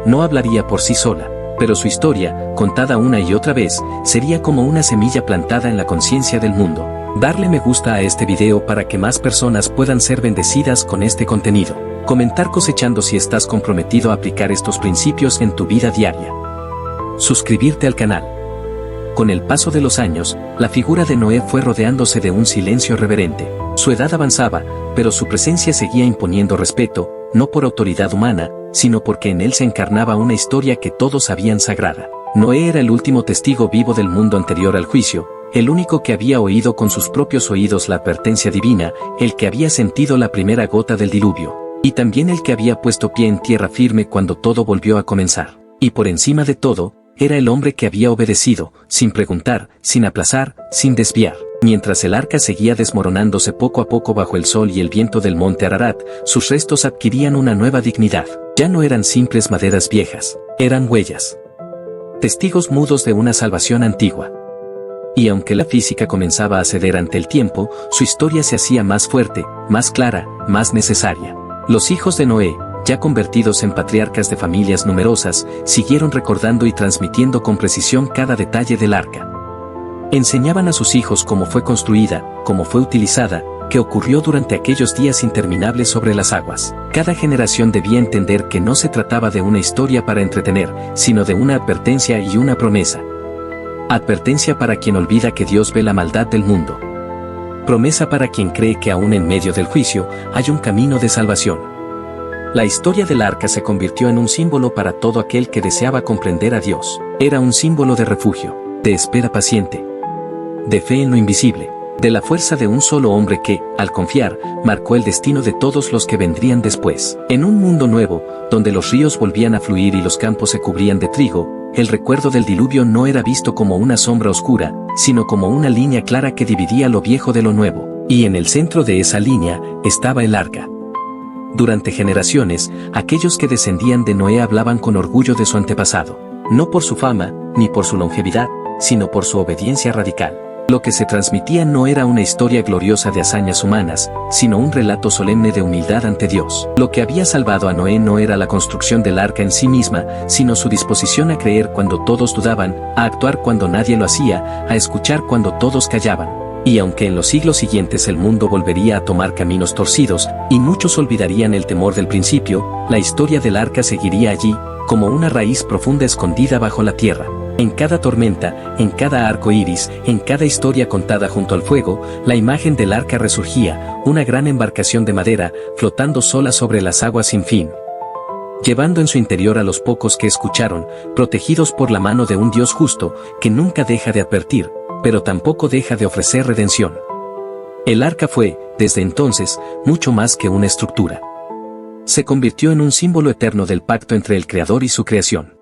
No hablaría por sí sola, pero su historia, contada una y otra vez, sería como una semilla plantada en la conciencia del mundo. Darle me gusta a este video para que más personas puedan ser bendecidas con este contenido. Comentar cosechando si estás comprometido a aplicar estos principios en tu vida diaria. Suscribirte al canal. Con el paso de los años, la figura de Noé fue rodeándose de un silencio reverente. Su edad avanzaba, pero su presencia seguía imponiendo respeto, no por autoridad humana, sino porque en él se encarnaba una historia que todos sabían sagrada. Noé era el último testigo vivo del mundo anterior al juicio, el único que había oído con sus propios oídos la advertencia divina, el que había sentido la primera gota del diluvio, y también el que había puesto pie en tierra firme cuando todo volvió a comenzar. Y por encima de todo, era el hombre que había obedecido, sin preguntar, sin aplazar, sin desviar. Mientras el arca seguía desmoronándose poco a poco bajo el sol y el viento del monte Ararat, sus restos adquirían una nueva dignidad. Ya no eran simples maderas viejas, eran huellas. Testigos mudos de una salvación antigua. Y aunque la física comenzaba a ceder ante el tiempo, su historia se hacía más fuerte, más clara, más necesaria. Los hijos de Noé, ya convertidos en patriarcas de familias numerosas, siguieron recordando y transmitiendo con precisión cada detalle del arca. Enseñaban a sus hijos cómo fue construida, cómo fue utilizada, qué ocurrió durante aquellos días interminables sobre las aguas. Cada generación debía entender que no se trataba de una historia para entretener, sino de una advertencia y una promesa. Advertencia para quien olvida que Dios ve la maldad del mundo. Promesa para quien cree que aún en medio del juicio hay un camino de salvación. La historia del arca se convirtió en un símbolo para todo aquel que deseaba comprender a Dios. Era un símbolo de refugio, de espera paciente, de fe en lo invisible, de la fuerza de un solo hombre que, al confiar, marcó el destino de todos los que vendrían después. En un mundo nuevo, donde los ríos volvían a fluir y los campos se cubrían de trigo, el recuerdo del diluvio no era visto como una sombra oscura, sino como una línea clara que dividía lo viejo de lo nuevo. Y en el centro de esa línea estaba el arca. Durante generaciones, aquellos que descendían de Noé hablaban con orgullo de su antepasado, no por su fama, ni por su longevidad, sino por su obediencia radical. Lo que se transmitía no era una historia gloriosa de hazañas humanas, sino un relato solemne de humildad ante Dios. Lo que había salvado a Noé no era la construcción del arca en sí misma, sino su disposición a creer cuando todos dudaban, a actuar cuando nadie lo hacía, a escuchar cuando todos callaban. Y aunque en los siglos siguientes el mundo volvería a tomar caminos torcidos, y muchos olvidarían el temor del principio, la historia del arca seguiría allí, como una raíz profunda escondida bajo la tierra. En cada tormenta, en cada arco iris, en cada historia contada junto al fuego, la imagen del arca resurgía, una gran embarcación de madera, flotando sola sobre las aguas sin fin, llevando en su interior a los pocos que escucharon, protegidos por la mano de un Dios justo, que nunca deja de advertir, pero tampoco deja de ofrecer redención. El arca fue, desde entonces, mucho más que una estructura. Se convirtió en un símbolo eterno del pacto entre el Creador y su creación.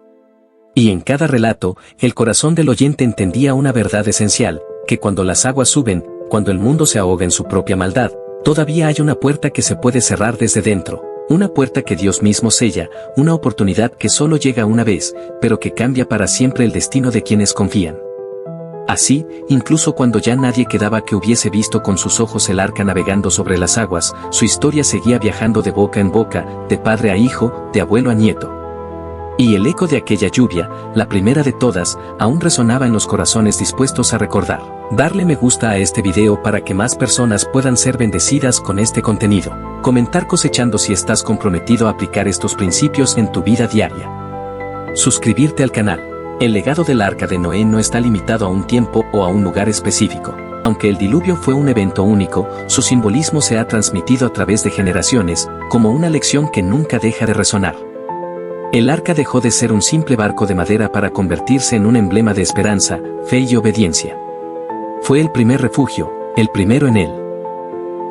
Y en cada relato, el corazón del oyente entendía una verdad esencial, que cuando las aguas suben, cuando el mundo se ahoga en su propia maldad, todavía hay una puerta que se puede cerrar desde dentro, una puerta que Dios mismo sella, una oportunidad que solo llega una vez, pero que cambia para siempre el destino de quienes confían. Así, incluso cuando ya nadie quedaba que hubiese visto con sus ojos el arca navegando sobre las aguas, su historia seguía viajando de boca en boca, de padre a hijo, de abuelo a nieto. Y el eco de aquella lluvia, la primera de todas, aún resonaba en los corazones dispuestos a recordar. Darle me gusta a este video para que más personas puedan ser bendecidas con este contenido. Comentar cosechando si estás comprometido a aplicar estos principios en tu vida diaria. Suscribirte al canal. El legado del arca de Noé no está limitado a un tiempo o a un lugar específico. Aunque el diluvio fue un evento único, su simbolismo se ha transmitido a través de generaciones, como una lección que nunca deja de resonar. El arca dejó de ser un simple barco de madera para convertirse en un emblema de esperanza, fe y obediencia. Fue el primer refugio, el primero en él.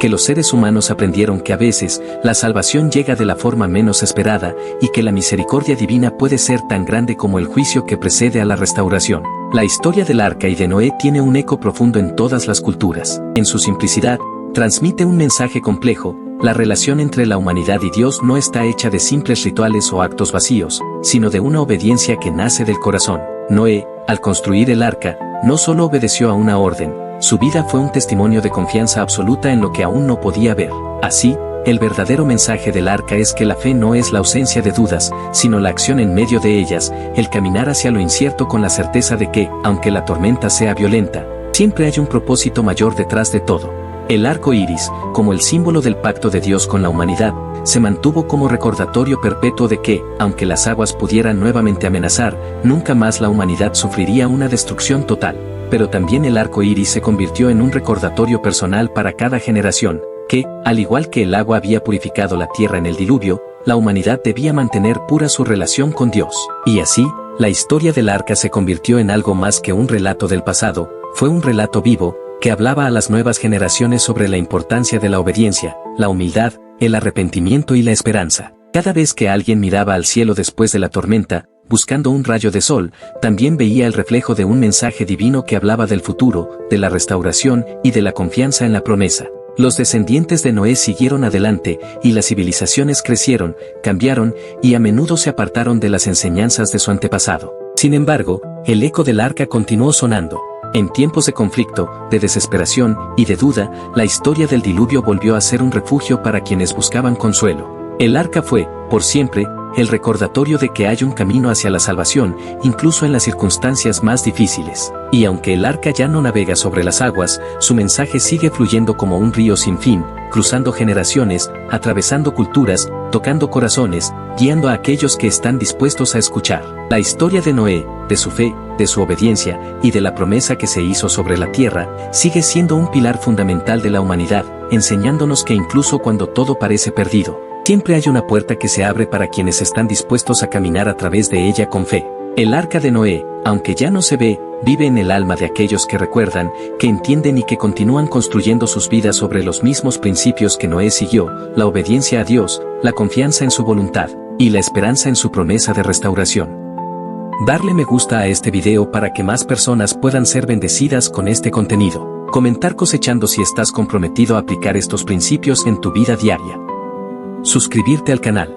Que los seres humanos aprendieron que a veces, la salvación llega de la forma menos esperada, y que la misericordia divina puede ser tan grande como el juicio que precede a la restauración. La historia del arca y de Noé tiene un eco profundo en todas las culturas. En su simplicidad, transmite un mensaje complejo. La relación entre la humanidad y Dios no está hecha de simples rituales o actos vacíos, sino de una obediencia que nace del corazón. Noé, al construir el arca, no solo obedeció a una orden, su vida fue un testimonio de confianza absoluta en lo que aún no podía ver. Así, el verdadero mensaje del arca es que la fe no es la ausencia de dudas, sino la acción en medio de ellas, el caminar hacia lo incierto con la certeza de que, aunque la tormenta sea violenta, siempre hay un propósito mayor detrás de todo. El arco iris, como el símbolo del pacto de Dios con la humanidad, se mantuvo como recordatorio perpetuo de que, aunque las aguas pudieran nuevamente amenazar, nunca más la humanidad sufriría una destrucción total. Pero también el arco iris se convirtió en un recordatorio personal para cada generación, que, al igual que el agua había purificado la tierra en el diluvio, la humanidad debía mantener pura su relación con Dios. Y así, la historia del arca se convirtió en algo más que un relato del pasado, fue un relato vivo, que hablaba a las nuevas generaciones sobre la importancia de la obediencia, la humildad, el arrepentimiento y la esperanza. Cada vez que alguien miraba al cielo después de la tormenta, buscando un rayo de sol, también veía el reflejo de un mensaje divino que hablaba del futuro, de la restauración y de la confianza en la promesa. Los descendientes de Noé siguieron adelante, y las civilizaciones crecieron, cambiaron, y a menudo se apartaron de las enseñanzas de su antepasado. Sin embargo, el eco del arca continuó sonando. En tiempos de conflicto, de desesperación y de duda, la historia del diluvio volvió a ser un refugio para quienes buscaban consuelo. El arca fue, por siempre, el recordatorio de que hay un camino hacia la salvación, incluso en las circunstancias más difíciles. Y aunque el arca ya no navega sobre las aguas, su mensaje sigue fluyendo como un río sin fin, cruzando generaciones, atravesando culturas, tocando corazones, guiando a aquellos que están dispuestos a escuchar. La historia de Noé, de su fe, de su obediencia y de la promesa que se hizo sobre la tierra, sigue siendo un pilar fundamental de la humanidad, enseñándonos que incluso cuando todo parece perdido, siempre hay una puerta que se abre para quienes están dispuestos a caminar a través de ella con fe. El arca de Noé, aunque ya no se ve, vive en el alma de aquellos que recuerdan, que entienden y que continúan construyendo sus vidas sobre los mismos principios que Noé siguió: la obediencia a Dios, la confianza en su voluntad, y la esperanza en su promesa de restauración. Darle me gusta a este video para que más personas puedan ser bendecidas con este contenido. Comentar cosechando si estás comprometido a aplicar estos principios en tu vida diaria. Suscribirte al canal.